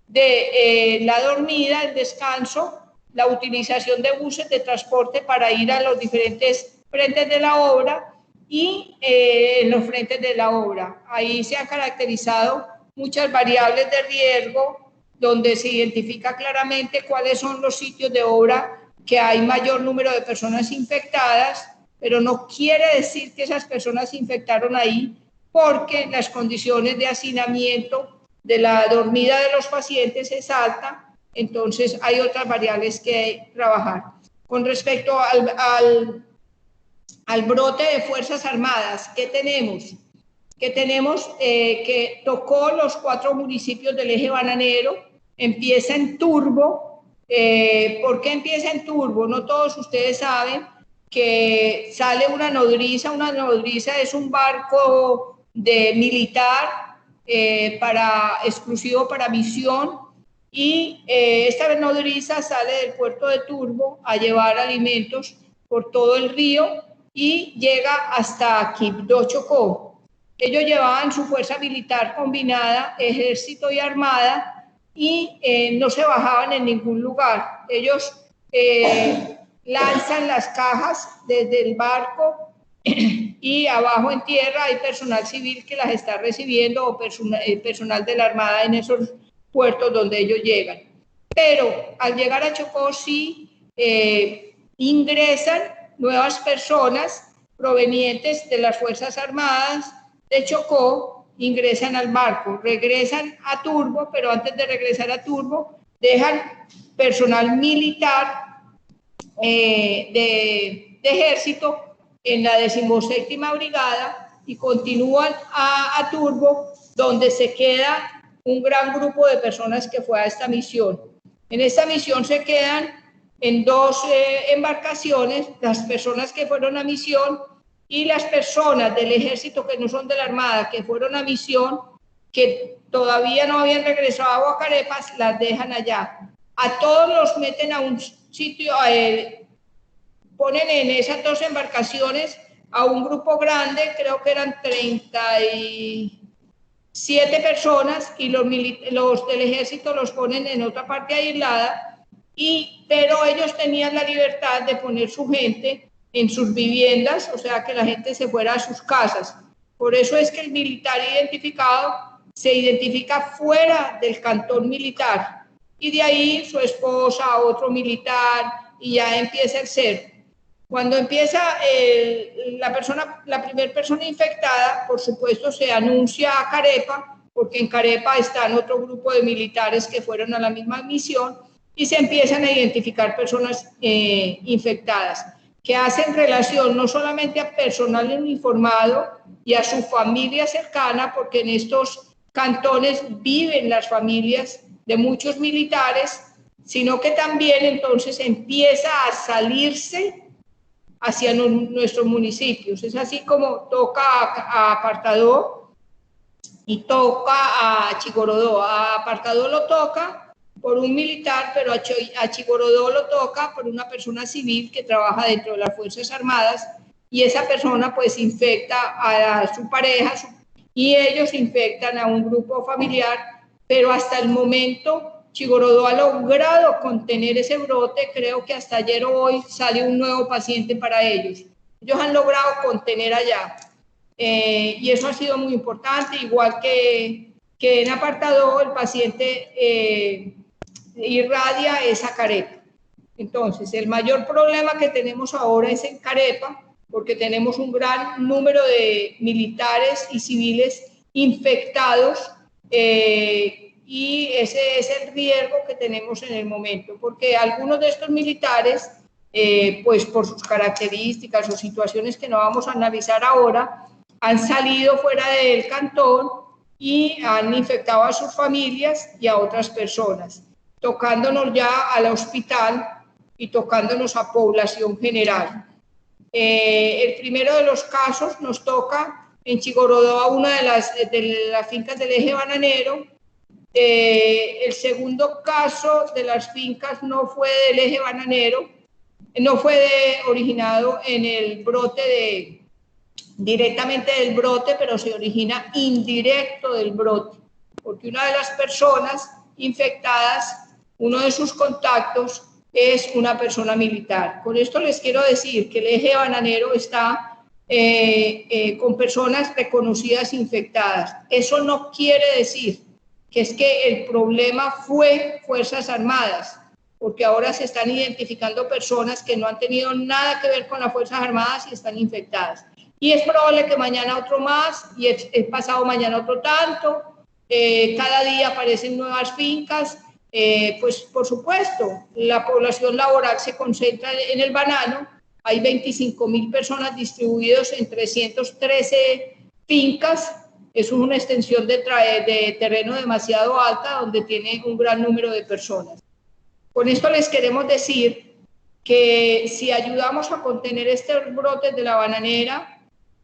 de la dormida, el descanso, la utilización de buses de transporte para ir a los diferentes frentes de la obra y en los frentes de la obra. Ahí se han caracterizado muchas variables de riesgo, donde se identifica claramente cuáles son los sitios de obra que hay mayor número de personas infectadas, pero no quiere decir que esas personas se infectaron ahí, porque las condiciones de hacinamiento de la dormida de los pacientes es alta, entonces hay otras variables que trabajar. Con respecto al brote de Fuerzas Armadas, ¿qué tenemos? Que tenemos que tocó los 4 municipios del eje bananero, empieza en Turbo. ¿Por qué empieza en Turbo? No todos ustedes saben que sale una nodriza es un barco militar exclusivo para misión, y esta nodriza sale del puerto de Turbo a llevar alimentos por todo el río y llega hasta Quibdó, Chocó. Ellos llevaban su fuerza militar combinada, ejército y armada, y no se bajaban en ningún lugar. Ellos lanzan las cajas desde el barco y abajo en tierra hay personal civil que las está recibiendo o personal de la armada en esos puertos donde ellos llegan. Pero al llegar a Chocó sí ingresan nuevas personas provenientes de las Fuerzas Armadas de Chocó, ingresan al barco, regresan a Turbo, pero antes de regresar a Turbo dejan personal militar de ejército en la 17ª Brigada y continúan a Turbo, donde se queda un gran grupo de personas que fue a esta misión. En esta misión se quedan en 2 embarcaciones, las personas que fueron a misión y las personas del ejército que no son de la armada, que fueron a misión, que todavía no habían regresado a Carepas, las dejan allá. A todos los meten a un sitio, ponen en esas 2 embarcaciones a un grupo grande, creo que eran 37 personas, y los del ejército los ponen en otra parte aislada, pero ellos tenían la libertad de poner su gente en sus viviendas, o sea, que la gente se fuera a sus casas. Por eso es que el militar identificado se identifica fuera del cantón militar, y de ahí su esposa, otro militar, y ya empieza el cerco. Cuando empieza la primera persona infectada, por supuesto se anuncia a Carepa, porque en Carepa están otro grupo de militares que fueron a la misma misión, y se empiezan a identificar personas infectadas, que hacen relación no solamente a personal uniformado y a su familia cercana, porque en estos cantones viven las familias de muchos militares, sino que también entonces empieza a salirse hacia nuestros municipios. Es así como toca a Apartadó y toca a Chigorodó. A Apartadó lo toca por un militar, pero a Chigorodó lo toca por una persona civil que trabaja dentro de las Fuerzas Armadas, y esa persona pues infecta a su pareja y ellos infectan a un grupo familiar, pero hasta el momento Chigorodó ha logrado contener ese brote. Creo que hasta ayer o hoy sale un nuevo paciente para ellos. Ellos han logrado contener allá. Y eso ha sido muy importante, igual que en Apartadó el paciente irradia esa Carepa. Entonces, el mayor problema que tenemos ahora es en Carepa, porque tenemos un gran número de militares y civiles infectados, y ese es el riesgo que tenemos en el momento, porque algunos de estos militares, pues por sus características o situaciones que no vamos a analizar ahora, han salido fuera del cantón y han infectado a sus familias y a otras personas, tocándonos ya al hospital y tocándonos a población general. El primero de los casos nos toca en Chigorodó, a una de las fincas del eje bananero. El segundo caso de las fincas no fue del eje bananero, no fue originado en el brote directamente del brote, pero se origina indirecto del brote, porque una de las personas infectadas, uno de sus contactos es una persona militar. Con esto les quiero decir que el eje bananero está con personas reconocidas infectadas. Eso no quiere decir que es que el problema fue Fuerzas Armadas, porque ahora se están identificando personas que no han tenido nada que ver con las Fuerzas Armadas y están infectadas. Y es probable que mañana otro más, y el pasado mañana otro tanto. Cada día aparecen nuevas fincas. Pues por supuesto, la población laboral se concentra en el banano. Hay 25.000 personas distribuidas en 313 fincas. Es una extensión de terreno demasiado alta, donde tiene un gran número de personas. Con esto les queremos decir que si ayudamos a contener estos brotes de la bananera,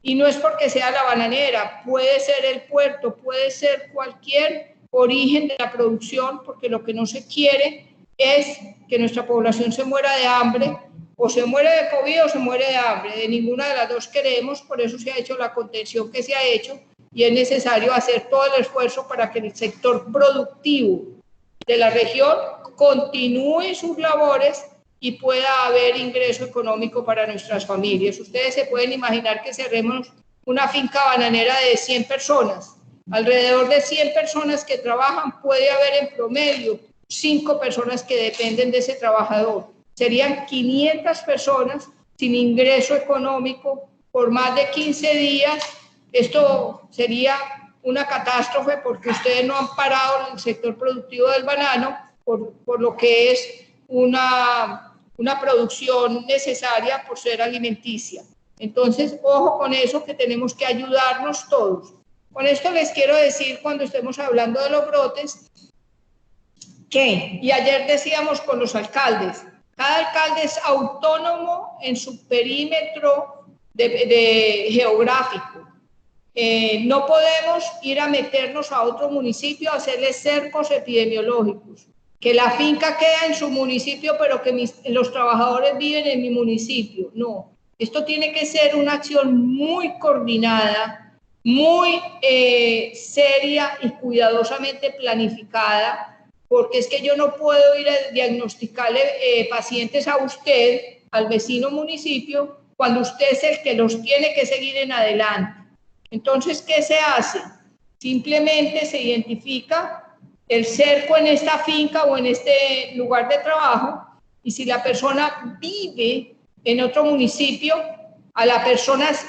y no es porque sea la bananera, puede ser el puerto, puede ser cualquier origen de la producción, porque lo que no se quiere es que nuestra población se muera de hambre, o se muere de COVID o se muere de hambre. De ninguna de las dos queremos. Por eso se ha hecho la contención que se ha hecho, y es necesario hacer todo el esfuerzo para que el sector productivo de la región continúe sus labores y pueda haber ingreso económico para nuestras familias. Ustedes se pueden imaginar que cerremos una finca bananera de 100 personas. Alrededor de 100 personas que trabajan, puede haber en promedio 5 personas que dependen de ese trabajador. Serían 500 personas sin ingreso económico por más de 15 días. Esto sería una catástrofe, porque ustedes no han parado el sector productivo del banano por lo que es una producción necesaria por ser alimenticia. Entonces, ojo con eso, que tenemos que ayudarnos todos. Con esto les quiero decir, cuando estemos hablando de los brotes, y ayer decíamos con los alcaldes, cada alcalde es autónomo en su perímetro geográfico. No podemos ir a meternos a otro municipio a hacerles cercos epidemiológicos. Que la finca queda en su municipio, pero que los trabajadores viven en mi municipio. No, esto tiene que ser una acción muy coordinada, muy seria y cuidadosamente planificada, porque es que yo no puedo ir a diagnosticarle pacientes a usted, al vecino municipio, cuando usted es el que los tiene que seguir en adelante. Entonces, ¿qué se hace? Simplemente se identifica el cerco en esta finca o en este lugar de trabajo, y si la persona vive en otro municipio,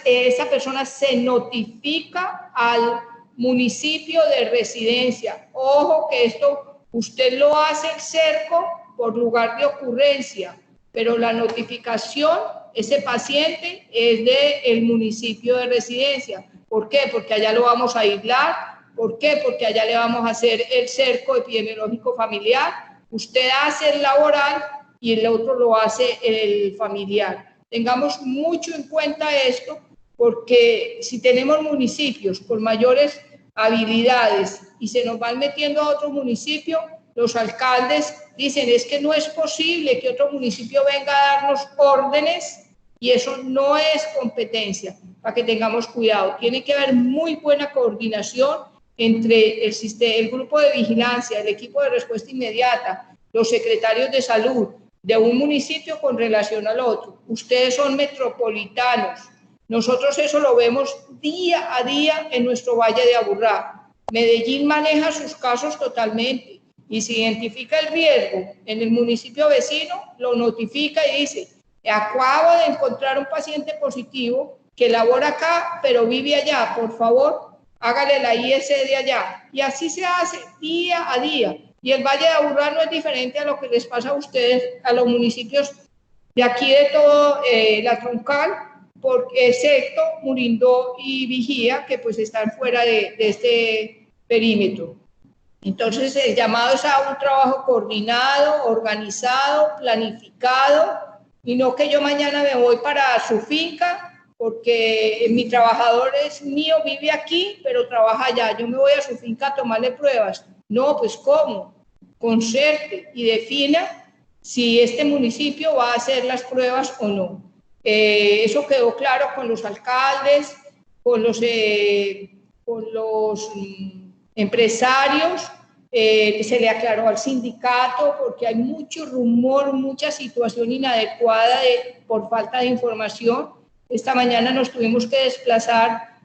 esa persona se notifica al municipio de residencia. Ojo que esto usted lo hace el cerco por lugar de ocurrencia, pero la notificación, ese paciente es del municipio de residencia. ¿Por qué? Porque allá lo vamos a aislar. ¿Por qué? Porque allá le vamos a hacer el cerco epidemiológico familiar. Usted hace el laboral y el otro lo hace el familiar. Tengamos mucho en cuenta esto, porque si tenemos municipios con mayores habilidades y se nos van metiendo a otro municipio, los alcaldes dicen, es que no es posible que otro municipio venga a darnos órdenes, y eso no es competencia, para que tengamos cuidado. Tiene que haber muy buena coordinación entre el grupo de vigilancia, el equipo de respuesta inmediata, los secretarios de salud de un municipio con relación al otro. Ustedes son metropolitanos. Nosotros eso lo vemos día a día en nuestro Valle de Aburrá. Medellín maneja sus casos totalmente, y si identifica el riesgo en el municipio vecino, lo notifica y dice, acabo de encontrar un paciente positivo que labora acá, pero vive allá, por favor, hágale la IS de allá. Y así se hace día a día. Y el Valle de Aburrá no es diferente a lo que les pasa a ustedes, a los municipios de aquí de todo la Troncal, excepto Murindó y Vigía, que pues están fuera de este perímetro. Entonces el llamado es a un trabajo coordinado, organizado, planificado, y no que yo mañana me voy para su finca, porque mi trabajador es mío, vive aquí, pero trabaja allá. Yo me voy a su finca a tomarle pruebas. No, pues ¿cómo? Concerte y defina si este municipio va a hacer las pruebas o no. Eso quedó claro con los alcaldes, con los empresarios, se le aclaró al sindicato, porque hay mucho rumor, mucha situación inadecuada por falta de información. Esta mañana nos tuvimos que desplazar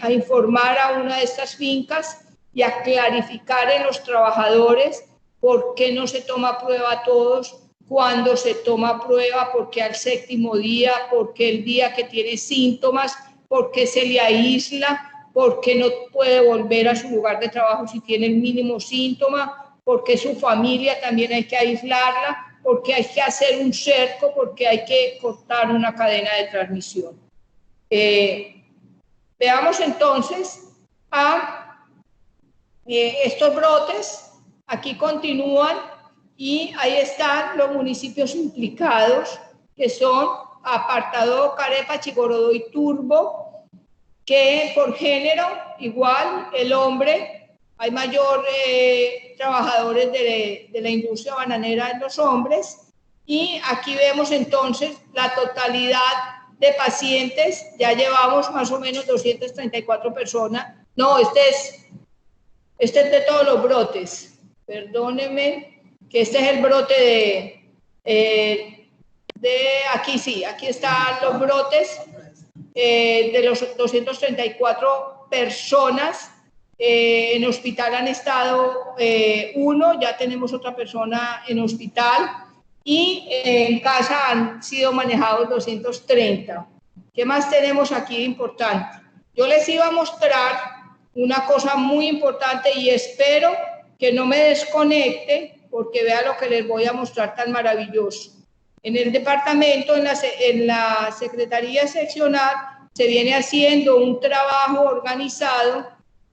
a informar a una de estas fincas y a clarificar en los trabajadores por qué no se toma prueba a todos, cuándo se toma prueba, por qué al 7º día, por qué el día que tiene síntomas, por qué se le aísla, por qué no puede volver a su lugar de trabajo si tiene el mínimo síntoma, por qué su familia también hay que aislarla, porque hay que hacer un cerco, porque hay que cortar una cadena de transmisión. Veamos entonces a estos brotes. Aquí continúan y ahí están los municipios implicados, que son Apartadó, Carepa, Chigorodó y Turbo, que por género, igual, el hombre, hay mayor trabajadores de la industria bananera en los hombres, y aquí vemos entonces la totalidad de pacientes. Ya llevamos más o menos 234 personas. No, este es de todos los brotes. Perdónenme, que este es el brote aquí sí, aquí están los brotes de los 234 personas. En hospital han estado 1, ya tenemos otra persona en hospital, y en casa han sido manejados 230. ¿Qué más tenemos aquí de importante? Yo les iba a mostrar una cosa muy importante y espero que no me desconecte, porque vea lo que les voy a mostrar tan maravilloso. En el departamento, en la Secretaría Seccional, se viene haciendo un trabajo organizado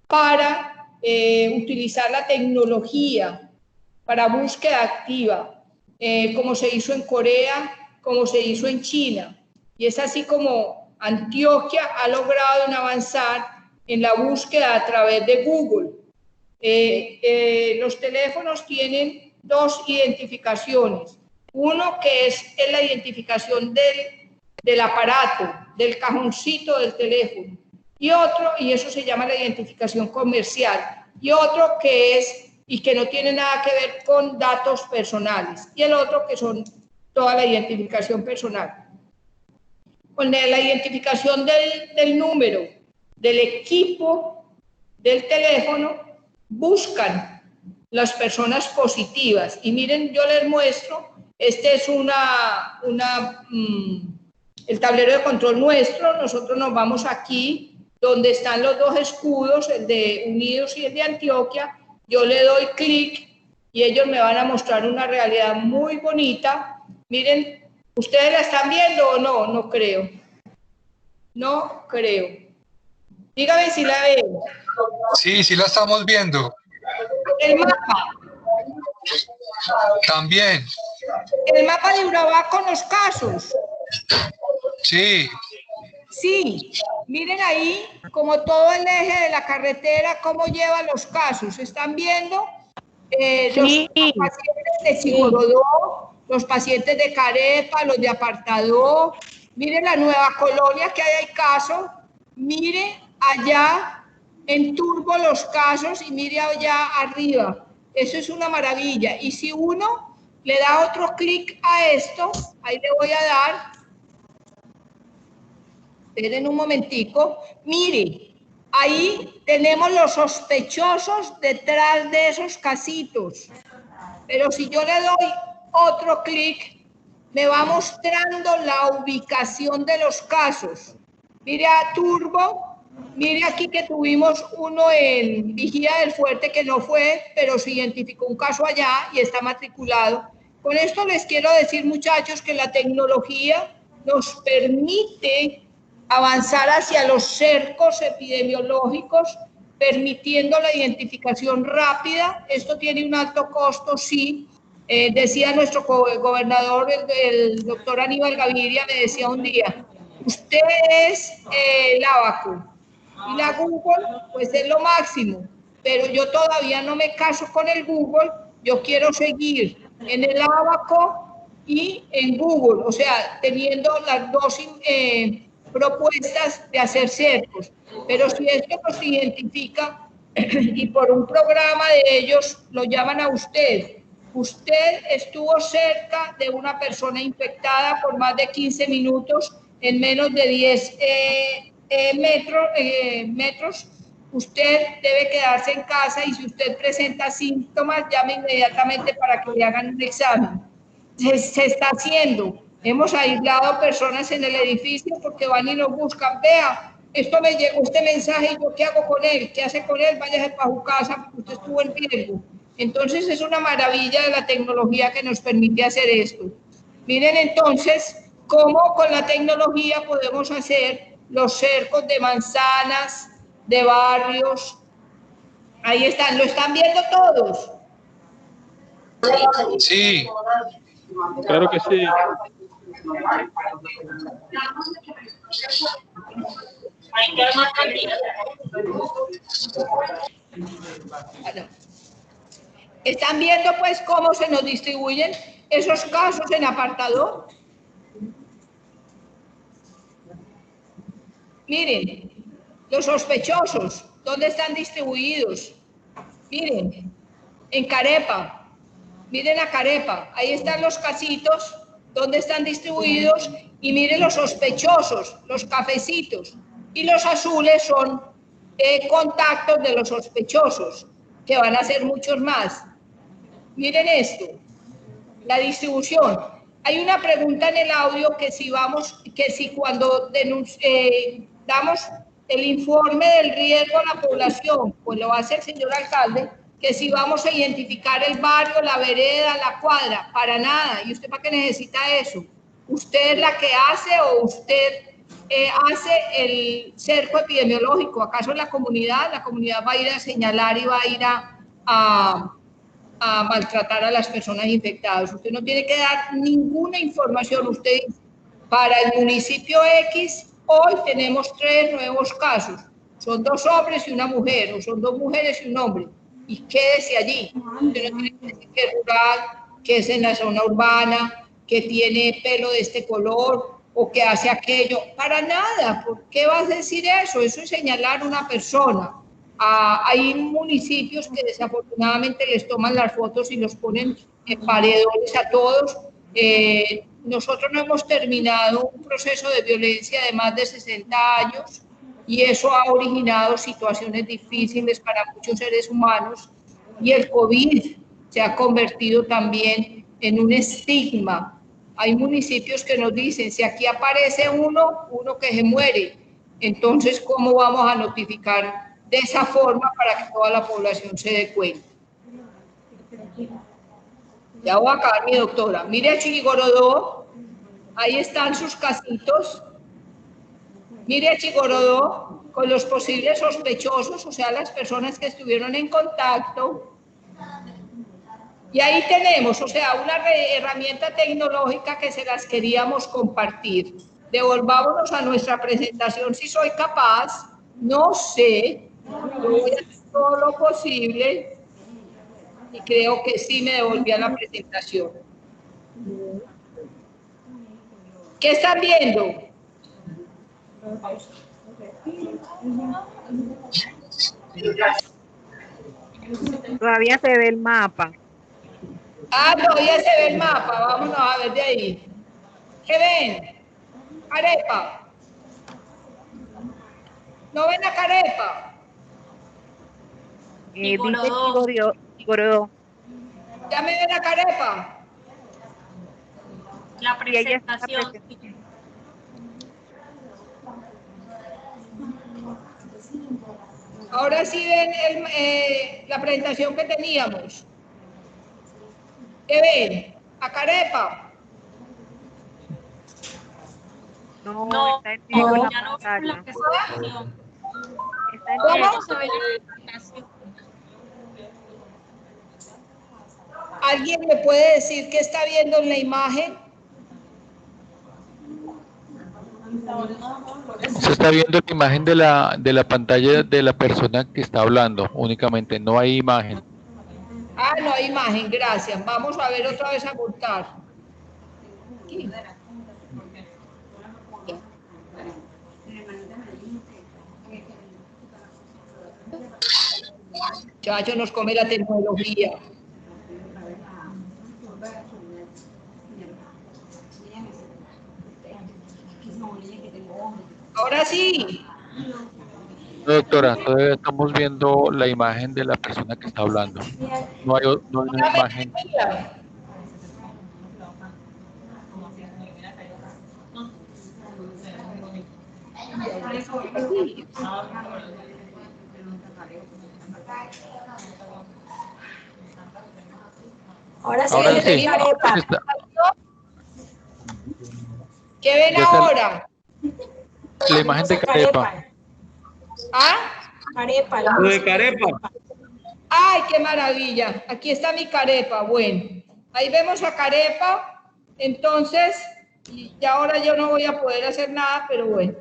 para utilizar la tecnología para búsqueda activa, como se hizo en Corea, como se hizo en China. Y es así como Antioquia ha logrado avanzar en la búsqueda a través de Google. Los teléfonos tienen 2 identificaciones. Uno que es la identificación del aparato, del cajoncito del teléfono. Y otro, y eso se llama la identificación comercial. Y otro que es, y que no tiene nada que ver con datos personales. Y el otro que son toda la identificación personal. Con la identificación del número, del equipo, del teléfono, buscan las personas positivas. Y miren, yo les muestro, este es el tablero de control nuestro. Nosotros nos vamos aquí, donde están los 2 escudos, el de Unidos y el de Antioquia. Yo le doy clic y ellos me van a mostrar una realidad muy bonita. Miren, ¿ustedes la están viendo o no? No creo. No creo. Dígame si la ven. Sí, sí la estamos viendo. El mapa. También. El mapa de Urabá con los casos. Sí. Sí, miren ahí como todo el eje de la carretera, cómo lleva los casos. ¿Están viendo? Sí. Los pacientes de Chigorodó, los pacientes de Carepa, los de Apartadó. Miren la nueva colonia que hay casos. Mire allá en Turbo los casos y mire allá arriba. Eso es una maravilla. Y si uno le da otro clic a esto, ahí le voy a dar. Esperen un momentico. Mire, ahí tenemos los sospechosos detrás de esos casitos. Pero si yo le doy otro clic, me va mostrando la ubicación de los casos. Mire a Turbo, mire aquí que tuvimos uno en Vigía del Fuerte que no fue, pero se identificó un caso allá y está matriculado. Con esto les quiero decir, muchachos, que la tecnología nos permite avanzar hacia los cercos epidemiológicos, permitiendo la identificación rápida. Esto tiene un alto costo, sí. Decía nuestro gobernador, el doctor Aníbal Gaviria, me decía un día, usted es el Abaco y la Google, pues es lo máximo, pero yo todavía no me caso con el Google, yo quiero seguir en el Abaco y en Google, o sea, teniendo las dos propuestas de hacer cercos, pero si esto nos identifica y por un programa de ellos lo llaman a usted, usted estuvo cerca de una persona infectada por más de 15 minutos en menos de 10 metros, usted debe quedarse en casa y si usted presenta síntomas, llame inmediatamente para que le hagan un examen. Se está haciendo. Hemos aislado personas en el edificio porque van y nos buscan. Vea, esto me llegó este mensaje y yo qué hago con él, qué hace con él, váyase para su casa porque usted estuvo en riesgo. Entonces es una maravilla de la tecnología que nos permite hacer esto. Miren entonces cómo con la tecnología podemos hacer los cercos de manzanas, de barrios. Ahí están, ¿lo están viendo todos? Sí. Claro que sí. Bueno, ¿están viendo pues cómo se nos distribuyen esos casos en apartado? Miren, los sospechosos, ¿dónde están distribuidos? Miren, en Carepa. Miren a Carepa, ahí están los casitos, donde están distribuidos, y miren los sospechosos, los cafecitos, y los azules son contactos de los sospechosos, que van a ser muchos más. Miren esto, la distribución. Hay una pregunta en el audio que si cuando damos el informe del riesgo a la población, pues lo hace el señor alcalde, que si vamos a identificar el barrio, la vereda, la cuadra, para nada. ¿Y usted para qué necesita eso? ¿Usted es la que hace o usted hace el cerco epidemiológico? ¿Acaso la comunidad va a ir a señalar y va a ir a maltratar a las personas infectadas? Usted no tiene que dar ninguna información. Usted dice, para el municipio X, hoy tenemos 3 nuevos casos. Son 2 hombres y una mujer, o son 2 mujeres y un hombre. Y quédese allí. Usted no tiene que decir que es rural, que es en la zona urbana, que tiene pelo de este color o que hace aquello. Para nada. ¿Por qué vas a decir eso? Eso es señalar a una persona. Hay municipios que desafortunadamente les toman las fotos y los ponen en paredones a todos. Nosotros no hemos terminado un proceso de violencia de más de 60 años. Y eso ha originado situaciones difíciles para muchos seres humanos y el COVID se ha convertido también en un estigma. Hay municipios que nos dicen, si aquí aparece uno que se muere, entonces ¿cómo vamos a notificar de esa forma para que toda la población se dé cuenta? Ya voy a acabar, mi doctora. Mire a Chigorodó, ahí están sus casitos. Mire a Chigorodó con los posibles sospechosos, o sea, las personas que estuvieron en contacto. Y ahí tenemos, o sea, una herramienta tecnológica que se las queríamos compartir. Devolvámonos a nuestra presentación si soy capaz. No sé, yo voy a hacer todo lo posible y creo que sí me devolví a la presentación. ¿Qué están viendo? Todavía se ve el mapa. Ah, todavía se ve el mapa. Vámonos a ver de ahí. ¿Qué ven? Carepa. ¿No ven la carepa? Dice Chigorodó. ¿Ya me ven la carepa? La Y ella está presentación. Ahora sí ven la presentación que teníamos. ¿Qué ven? ¿A carepa? No, No, está en negro la ya no pantalla. vemos la presentación. Está en ¿Cómo? negro. No se ve la presentación. ¿Alguien me puede decir qué está viendo en la imagen? Se está viendo la imagen de la pantalla de la persona que está hablando, únicamente, no hay imagen. Ah, no hay imagen, gracias. Vamos a ver otra vez a montar. Aquí. Chacho, nos come la tecnología. Ahora sí. No, doctora, todavía estamos viendo la imagen de la persona que está hablando. No hay una imagen. Ahora sí, Ahora sí. carepa. Está. ¿Qué ven Ya está ahora? la imagen de carepa. ¿Ah? Carepa. Lo de carepa. ¡Ay, qué maravilla! Aquí está mi carepa. Bueno, ahí vemos a carepa. Entonces, y ahora yo no voy a poder hacer nada, pero bueno.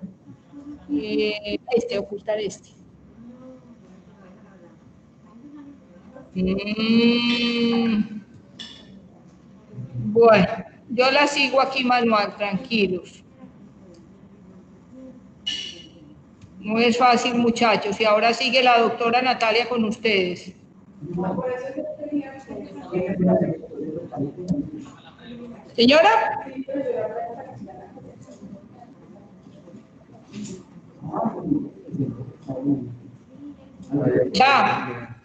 Ocultar este. Bueno, yo la sigo aquí manual, tranquilos. No es fácil, muchachos. Y ahora sigue la doctora Natalia con ustedes. Señora.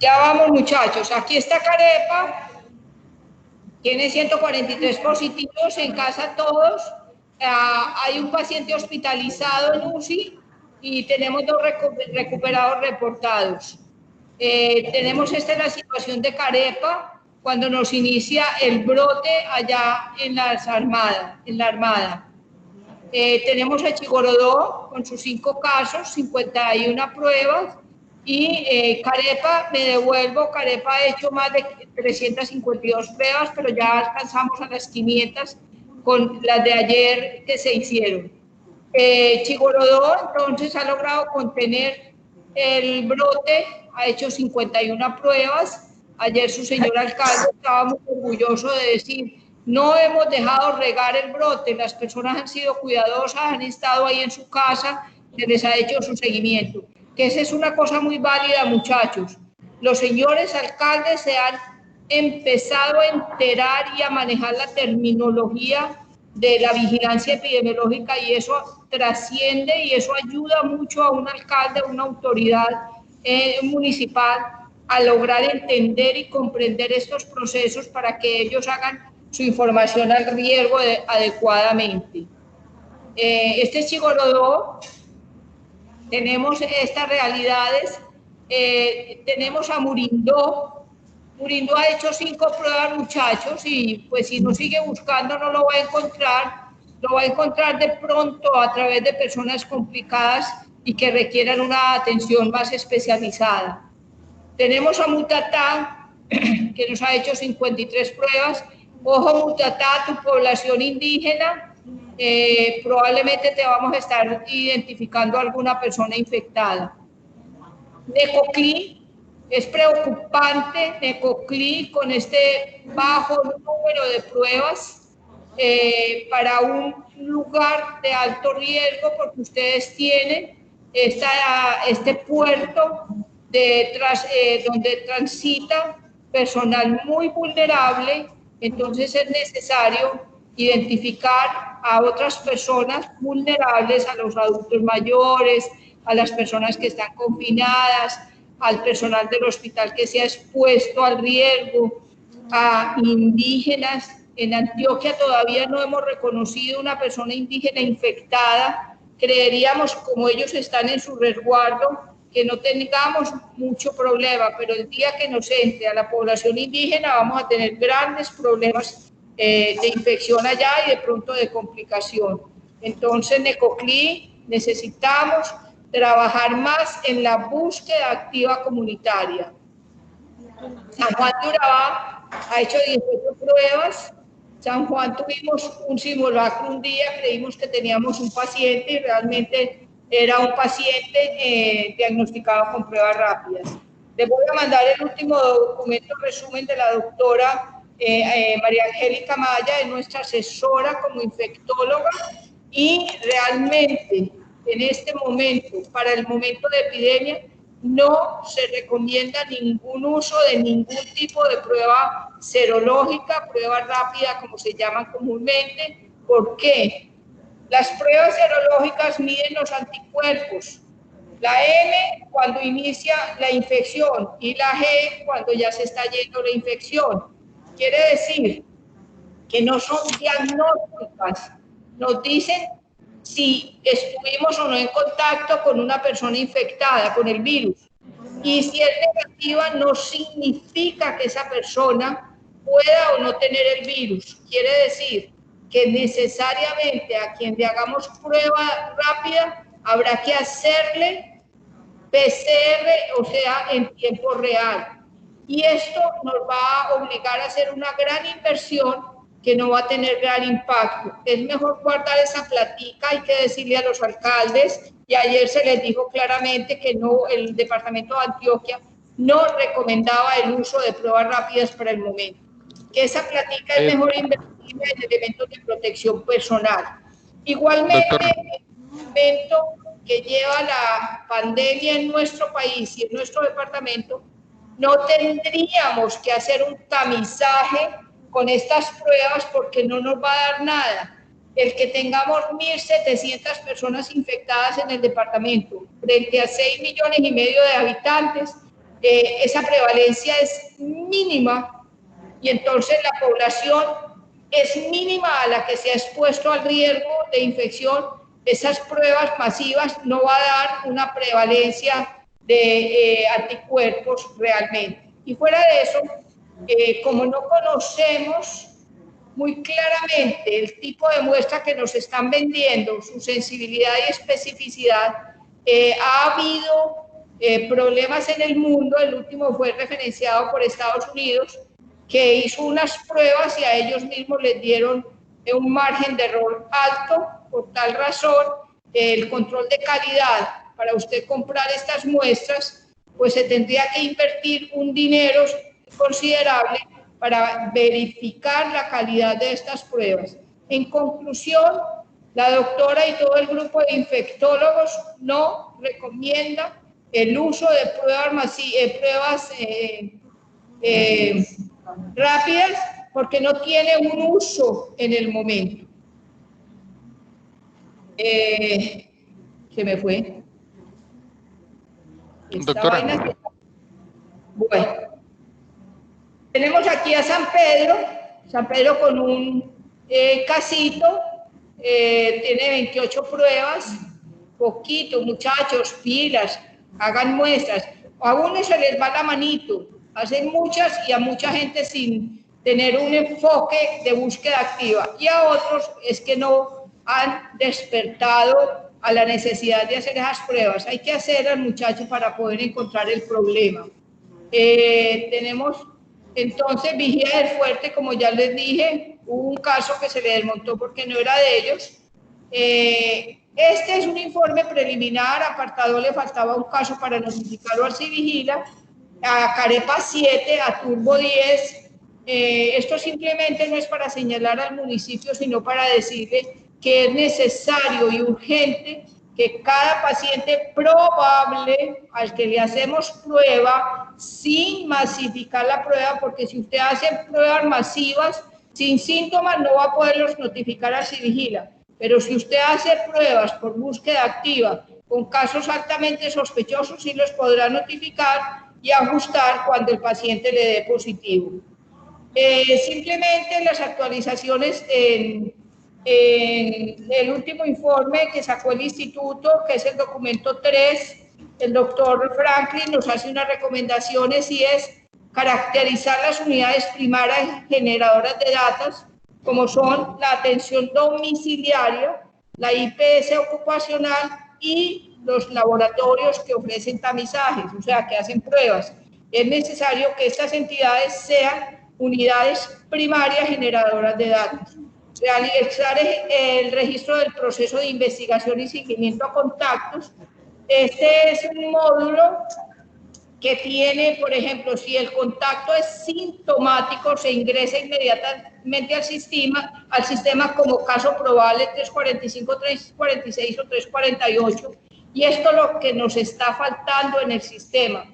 Ya vamos, muchachos. Aquí está carepa. Tiene 143 positivos en casa todos. Hay un paciente hospitalizado en UCI y tenemos 2 recuperados reportados. Tenemos la situación de carepa cuando nos inicia el brote allá en la Armada. Tenemos a Chigorodó con sus 5 casos, 51 pruebas. Y carepa, me devuelvo, carepa ha hecho más de 352 pruebas, pero ya alcanzamos a las 500 con las de ayer que se hicieron. Chigorodó entonces ha logrado contener el brote, ha hecho 51 pruebas. Ayer su señor alcalde estaba muy orgulloso de decir, no hemos dejado regar el brote, las personas han sido cuidadosas, han estado ahí en su casa, se les ha hecho su seguimiento. Que esa es una cosa muy válida, muchachos. Los señores alcaldes se han empezado a enterar y a manejar la terminología de la vigilancia epidemiológica y eso trasciende y eso ayuda mucho a un alcalde, a una autoridad municipal a lograr entender y comprender estos procesos para que ellos hagan su información al riesgo adecuadamente. Este es Chigorodó. Tenemos estas realidades, tenemos a Murindó, Murindo ha hecho 5 pruebas, muchachos, y pues si no sigue buscando no lo va a encontrar. Lo va a encontrar de pronto a través de personas complicadas y que requieran una atención más especializada. Tenemos a Mutatá, que nos ha hecho 53 pruebas. Ojo, Mutatá, tu población indígena, probablemente te vamos a estar identificando alguna persona infectada. Necoclí, es preocupante Necoclí con este bajo número de pruebas para un lugar de alto riesgo, porque ustedes tienen este puerto donde transita personal muy vulnerable. Entonces es necesario identificar a otras personas vulnerables, a los adultos mayores, a las personas que están confinadas, al personal del hospital que se ha expuesto al riesgo, a indígenas. En Antioquia todavía no hemos reconocido una persona indígena infectada. Creeríamos, como ellos están en su resguardo, que no tengamos mucho problema, pero el día que nos entre a la población indígena vamos a tener grandes problemas de infección allá y de pronto de complicación. Entonces, Necoclí, necesitamos trabajar más en la búsqueda activa comunitaria. San Juan de Urabá ha hecho 18 pruebas. San Juan tuvimos un simulacro un día, creímos que teníamos un paciente y realmente era un paciente diagnosticado con pruebas rápidas. Les voy a mandar el último documento resumen de la doctora María Angélica Maya, es nuestra asesora como infectóloga, y realmente en este momento, para el momento de epidemia, no se recomienda ningún uso de ningún tipo de prueba serológica, prueba rápida como se llaman comúnmente. ¿Por qué? Las pruebas serológicas miden los anticuerpos. La M cuando inicia la infección y la G cuando ya se está yendo la infección. Quiere decir que no son diagnósticas, nos dicen si estuvimos o no en contacto con una persona infectada con el virus. Y si es negativa, no significa que esa persona pueda o no tener el virus. Quiere decir que necesariamente a quien le hagamos prueba rápida habrá que hacerle PCR, o sea, en tiempo real. Y esto nos va a obligar a hacer una gran inversión que no va a tener gran impacto. Es mejor guardar esa platica, hay que decirle a los alcaldes, y ayer se les dijo claramente que no, el departamento de Antioquia no recomendaba el uso de pruebas rápidas para el momento, que esa platica es mejor invertida en elementos de protección personal. Igualmente, en un momento que lleva la pandemia en nuestro país y en nuestro departamento, no tendríamos que hacer un tamizaje con estas pruebas porque no nos va a dar nada. El que tengamos 1.700 personas infectadas en el departamento frente a 6,5 millones de habitantes, esa prevalencia es mínima y entonces la población es mínima a la que se ha expuesto al riesgo de infección. Esas pruebas masivas no va a dar una prevalencia de anticuerpos realmente. Y fuera de eso, como no conocemos muy claramente el tipo de muestra que nos están vendiendo, su sensibilidad y especificidad, ha habido problemas en el mundo. El último fue referenciado por Estados Unidos, que hizo unas pruebas y a ellos mismos les dieron un margen de error alto. Por tal razón, el control de calidad para usted comprar estas muestras, pues se tendría que invertir un dinero considerable para verificar la calidad de estas pruebas. En conclusión, la doctora y todo el grupo de infectólogos no recomienda el uso de pruebas rápidas porque no tiene un uso en el momento. Se me fue. Doctora. Bueno, tenemos aquí a San Pedro con un casito, tiene 28 pruebas, poquito, muchachos, pilas, hagan muestras. A unos se les va la manito, hacen muchas y a mucha gente sin tener un enfoque de búsqueda activa, y a otros es que no han despertado a la necesidad de hacer esas pruebas. Hay que hacerlas, muchachos, para poder encontrar el problema. Tenemos entonces vigía del fuerte, como ya les dije, hubo un caso que se le desmontó porque no era de ellos. Este es un informe preliminar, a apartado le faltaba un caso para notificarlo al Civigila, a Carepa 7, a Turbo 10. Esto simplemente no es para señalar al municipio, sino para decirle que es necesario y urgente que cada paciente probable al que le hacemos prueba, sin masificar la prueba, porque si usted hace pruebas masivas sin síntomas no va a poderlos notificar al Civigila. Pero si usted hace pruebas por búsqueda activa con casos altamente sospechosos, sí los podrá notificar y ajustar cuando el paciente le dé positivo. Simplemente las actualizaciones en el último informe que sacó el instituto, que es el documento 3, el doctor Franklin nos hace unas recomendaciones y es caracterizar las unidades primarias generadoras de datos, como son la atención domiciliaria, la IPS ocupacional y los laboratorios que ofrecen tamizajes, o sea, que hacen pruebas. Es necesario que estas entidades sean unidades primarias generadoras de datos. Realizar el registro del proceso de investigación y seguimiento a contactos. Este es un módulo que tiene, por ejemplo, si el contacto es sintomático, se ingresa inmediatamente al sistema como caso probable 345, 346 o 348. Y esto es lo que nos está faltando en el sistema,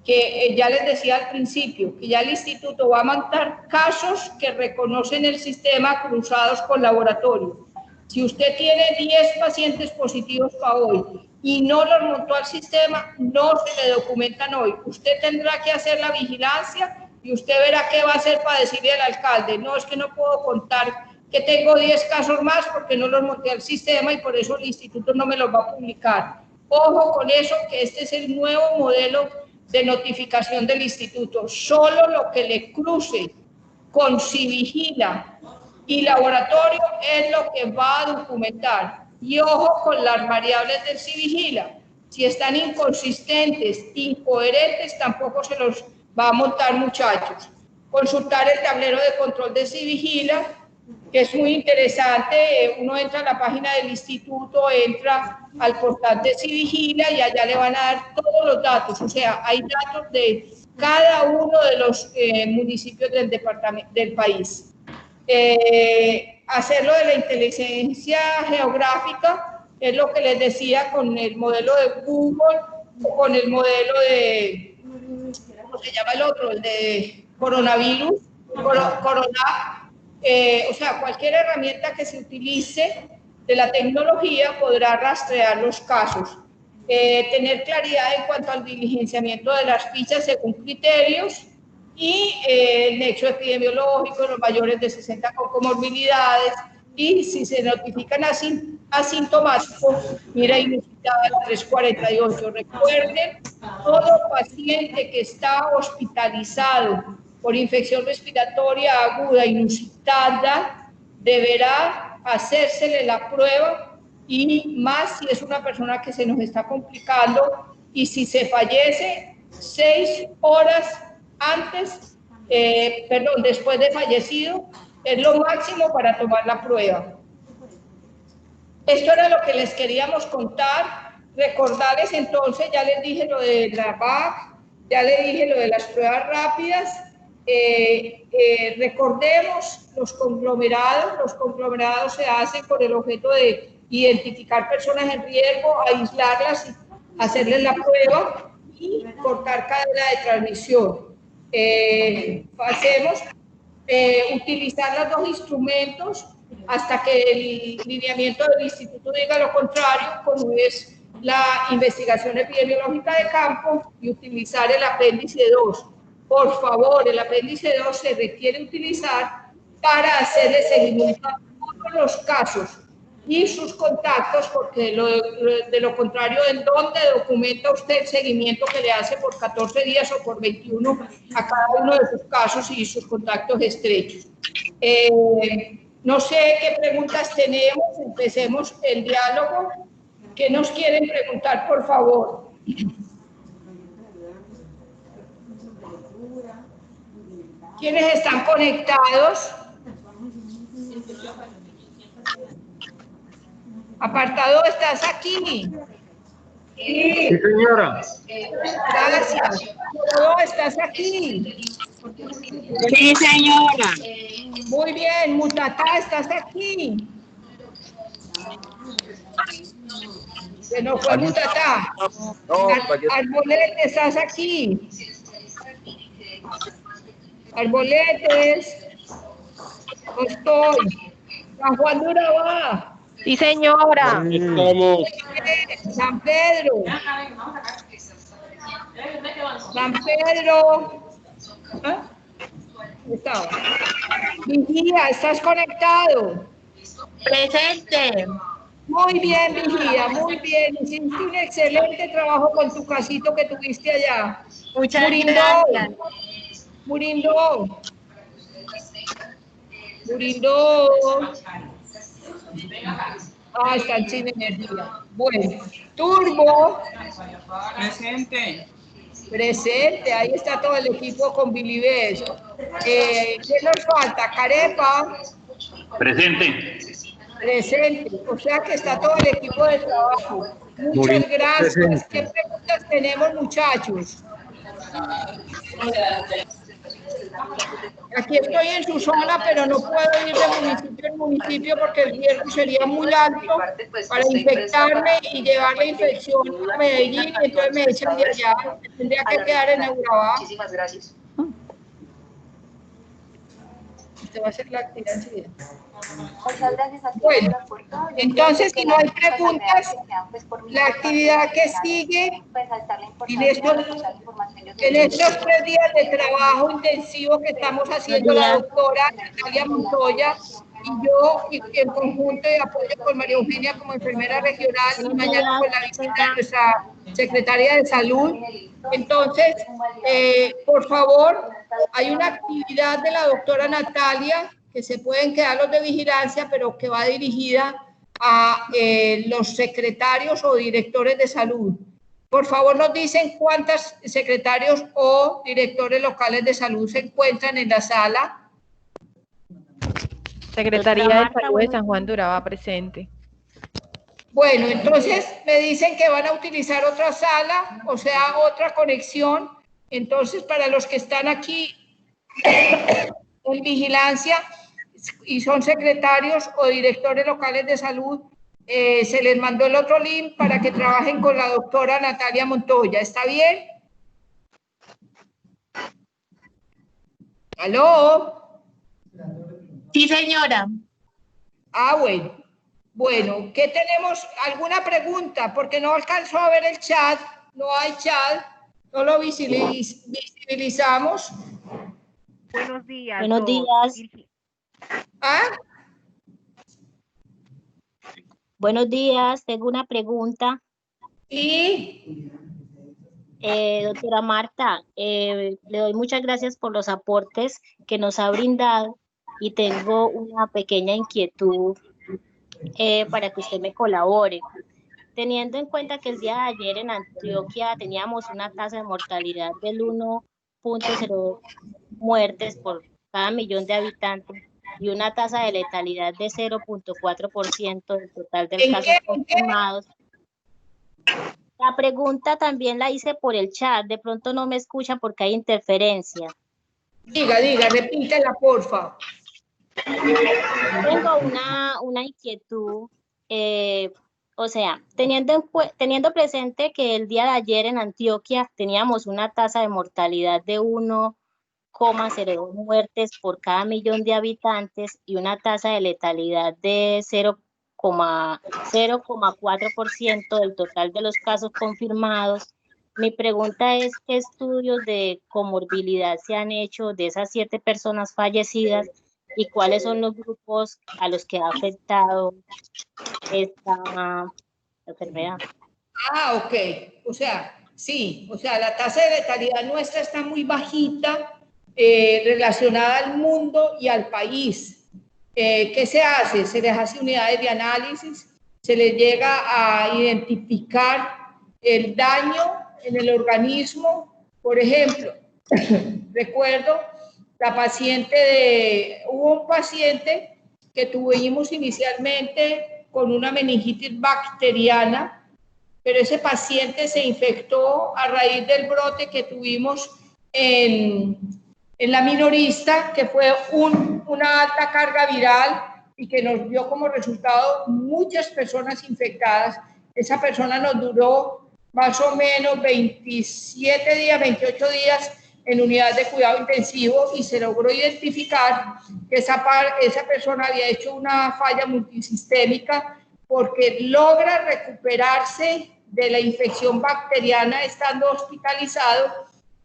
que ya les decía al principio, que ya el instituto va a montar casos que reconocen el sistema cruzados con laboratorio. Si usted tiene 10 pacientes positivos para hoy y no los montó al sistema, no se le documentan hoy. Usted tendrá que hacer la vigilancia y usted verá qué va a hacer para decirle al alcalde, no, es que no puedo contar que tengo 10 casos más porque no los monté al sistema y por eso el instituto no me los va a publicar. Ojo con eso, que este es el nuevo modelo de notificación del instituto. Solo lo que le cruce con Civigila y laboratorio es lo que va a documentar. Y ojo con las variables del Civigila. Si están inconsistentes, incoherentes, tampoco se los va a montar, muchachos. Consultar el tablero de control de Civigila, que es muy interesante. Uno entra a la página del instituto, entra al portal de Civigila y allá le van a dar todos los datos. O sea, hay datos de cada uno de los municipios del departamento, del país. Hacerlo de la inteligencia geográfica es lo que les decía con el modelo de Google o con el modelo de, ¿cómo se llama el otro? El de coronavirus, o sea, cualquier herramienta que se utilice de la tecnología podrá rastrear los casos. Tener claridad en cuanto al diligenciamiento de las fichas según criterios y el nexo epidemiológico, los mayores de 60 con comorbilidades, y si se notifican asintomáticos, mira, inusitada 348. Recuerden, todo paciente que está hospitalizado por infección respiratoria aguda inusitada deberá hacérsele la prueba, y más si es una persona que se nos está complicando, y si se fallece 6 horas antes, después de fallecido, es lo máximo para tomar la prueba. Esto era lo que les queríamos contar. Recordarles entonces, ya les dije lo de la VAC, ya les dije lo de las pruebas rápidas. Recordemos los conglomerados se hacen con el objeto de identificar personas en riesgo, aislarlas, hacerles la prueba y cortar cadena de transmisión. Utilizar los dos instrumentos hasta que el lineamiento del instituto diga lo contrario, como es la investigación epidemiológica de campo, y utilizar el apéndice 2. Por favor, el apéndice 2 se requiere utilizar para hacerle seguimiento a todos los casos y sus contactos, porque de lo contrario, ¿en dónde documenta usted el seguimiento que le hace por 14 días o por 21 a cada uno de sus casos y sus contactos estrechos? No sé qué preguntas tenemos, empecemos el diálogo. ¿Qué nos quieren preguntar, por favor? ¿Quiénes están conectados? Apartado, ¿estás aquí? Sí, señora. Gracias. ¿Todo estás aquí? Sí, señora. Muy bien. Mutatá, ¿estás aquí? Se nos fue Mutatá. No, ¿para qué? Arbolete, ¿estás aquí? Arboletes. No estoy. San Juan de Urabá. Sí, señora. Estamos. San Pedro. San Pedro. ¿Ah? Estaba. Vigía, ¿estás conectado? Presente. Muy bien, Vigía, muy bien. Hiciste un excelente trabajo con tu casito que tuviste allá. Muchas Murindo. gracias. Murindo. Murindo. Ah, están sin energía. Bueno, Turbo. Presente. Presente, ahí está todo el equipo con Bilibés. ¿Qué nos falta? Carepa. Presente. Presente, o sea que está todo el equipo de trabajo. Muchas gracias. Presente. ¿Qué preguntas tenemos, muchachos? Aquí estoy en su zona, pero no puedo ir de municipio en municipio porque el riesgo sería muy alto para infectarme y llevar la infección a Medellín, y entonces me echan de allá. Tendría que quedar en Urabá. Muchísimas gracias. Usted va a hacer la actividad enseguida. Muchas gracias a ti. Bueno, entonces, si no hay preguntas, la actividad que sigue en estos 3 días de trabajo intensivo que estamos haciendo la doctora Natalia Montoya y yo, y en conjunto de apoyo con María Eugenia como enfermera regional y mañana con la visita de nuestra secretaria de salud. Entonces, por favor, hay una actividad de la doctora Natalia que se pueden quedar los de vigilancia, pero que va dirigida a los secretarios o directores de salud. Por favor, nos dicen cuántos secretarios o directores locales de salud se encuentran en la sala. Secretaría de Salud de San Juan de Urabá, presente. Bueno, entonces me dicen que van a utilizar otra sala, o sea, otra conexión. Entonces, para los que están aquí en vigilancia y son secretarios o directores locales de salud, se les mandó el otro link para que trabajen con la doctora Natalia Montoya. ¿Está bien? ¿Aló? Sí, señora. Ah, bueno. Bueno, ¿qué tenemos? ¿Alguna pregunta? Porque no alcanzó a ver el chat, no hay chat, no lo visibilizamos. Buenos días. Buenos días. ¿Ah? Buenos días, tengo una pregunta. Y doctora Marta, le doy muchas gracias por los aportes que nos ha brindado y tengo una pequeña inquietud para que usted me colabore. Teniendo en cuenta que el día de ayer en Antioquia teníamos una tasa de mortalidad del 1.0 muertes por cada millón de habitantes y una tasa de letalidad de 0.4% del total de casos confirmados. La pregunta también la hice por el chat, de pronto no me escuchan porque hay interferencia. Diga, repítela, porfa. Tengo una inquietud, o sea, teniendo presente que el día de ayer en Antioquia teníamos una tasa de mortalidad de 1,02 muertes por cada millón de habitantes y una tasa de letalidad de 0,4% del total de los casos confirmados. Mi pregunta es, ¿qué estudios de comorbilidad se han hecho de esas 7 personas fallecidas y cuáles son los grupos a los que ha afectado esta enfermedad. Ah, ok. O sea, sí, o sea, la tasa de letalidad nuestra está muy bajita relacionada al mundo y al país. ¿Qué se hace? Se les hace unidades de análisis, se les llega a identificar el daño en el organismo. Por ejemplo, recuerdo hubo un paciente que tuvimos inicialmente con una meningitis bacteriana, pero ese paciente se infectó a raíz del brote que tuvimos en la minorista, que fue una alta carga viral y que nos dio como resultado muchas personas infectadas. Esa persona nos duró más o menos 27 días, 28 días en unidad de cuidado intensivo y se logró identificar que esa persona había hecho una falla multisistémica porque logra recuperarse de la infección bacteriana estando hospitalizado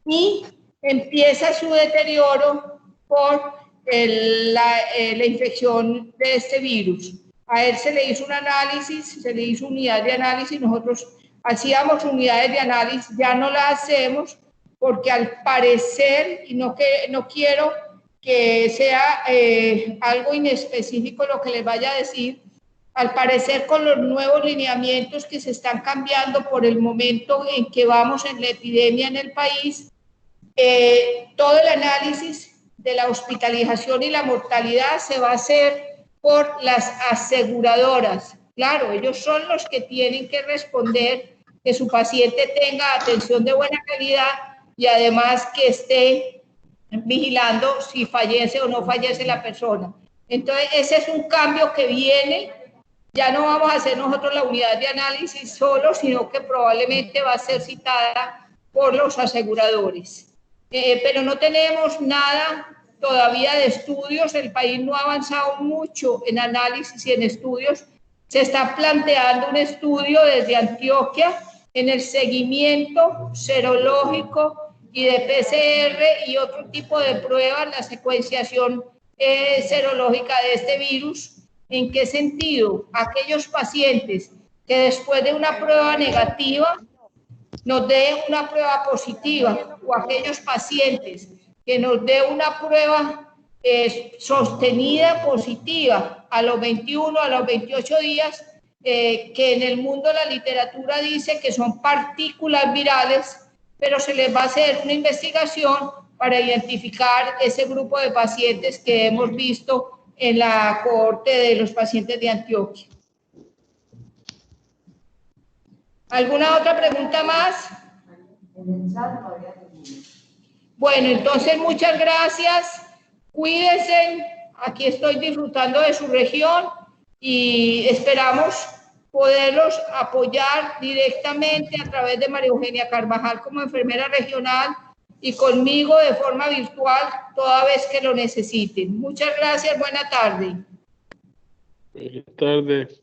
y empieza su deterioro por la infección de este virus. A él se le hizo un análisis, se le hizo unidad de análisis, nosotros hacíamos unidades de análisis, ya no las hacemos porque al parecer, y no quiero que sea algo inespecífico lo que les vaya a decir, al parecer con los nuevos lineamientos que se están cambiando por el momento en que vamos en la epidemia en el país, todo el análisis de la hospitalización y la mortalidad se va a hacer por las aseguradoras. Claro, ellos son los que tienen que responder que su paciente tenga atención de buena calidad y además que esté vigilando si fallece o no fallece la persona. Entonces, ese es un cambio que viene. Ya no vamos a hacer nosotros la unidad de análisis solo, sino que probablemente va a ser citada por los aseguradores. Pero no tenemos nada todavía de estudios, el país no ha avanzado mucho en análisis y en estudios. Se está planteando un estudio desde Antioquia en el seguimiento serológico y de PCR y otro tipo de pruebas, la secuenciación serológica de este virus. ¿En qué sentido? Aquellos pacientes que después de una prueba negativa nos dé una prueba positiva, o aquellos pacientes que nos dé una prueba sostenida positiva a los 21, a los 28 días, que en el mundo la literatura dice que son partículas virales, pero se les va a hacer una investigación para identificar ese grupo de pacientes que hemos visto en la cohorte de los pacientes de Antioquia. ¿Alguna otra pregunta más? Bueno, entonces muchas gracias. Cuídense. Aquí estoy disfrutando de su región y esperamos poderlos apoyar directamente a través de María Eugenia Carvajal como enfermera regional y conmigo de forma virtual toda vez que lo necesiten. Muchas gracias. Buena tarde. Buenas tardes.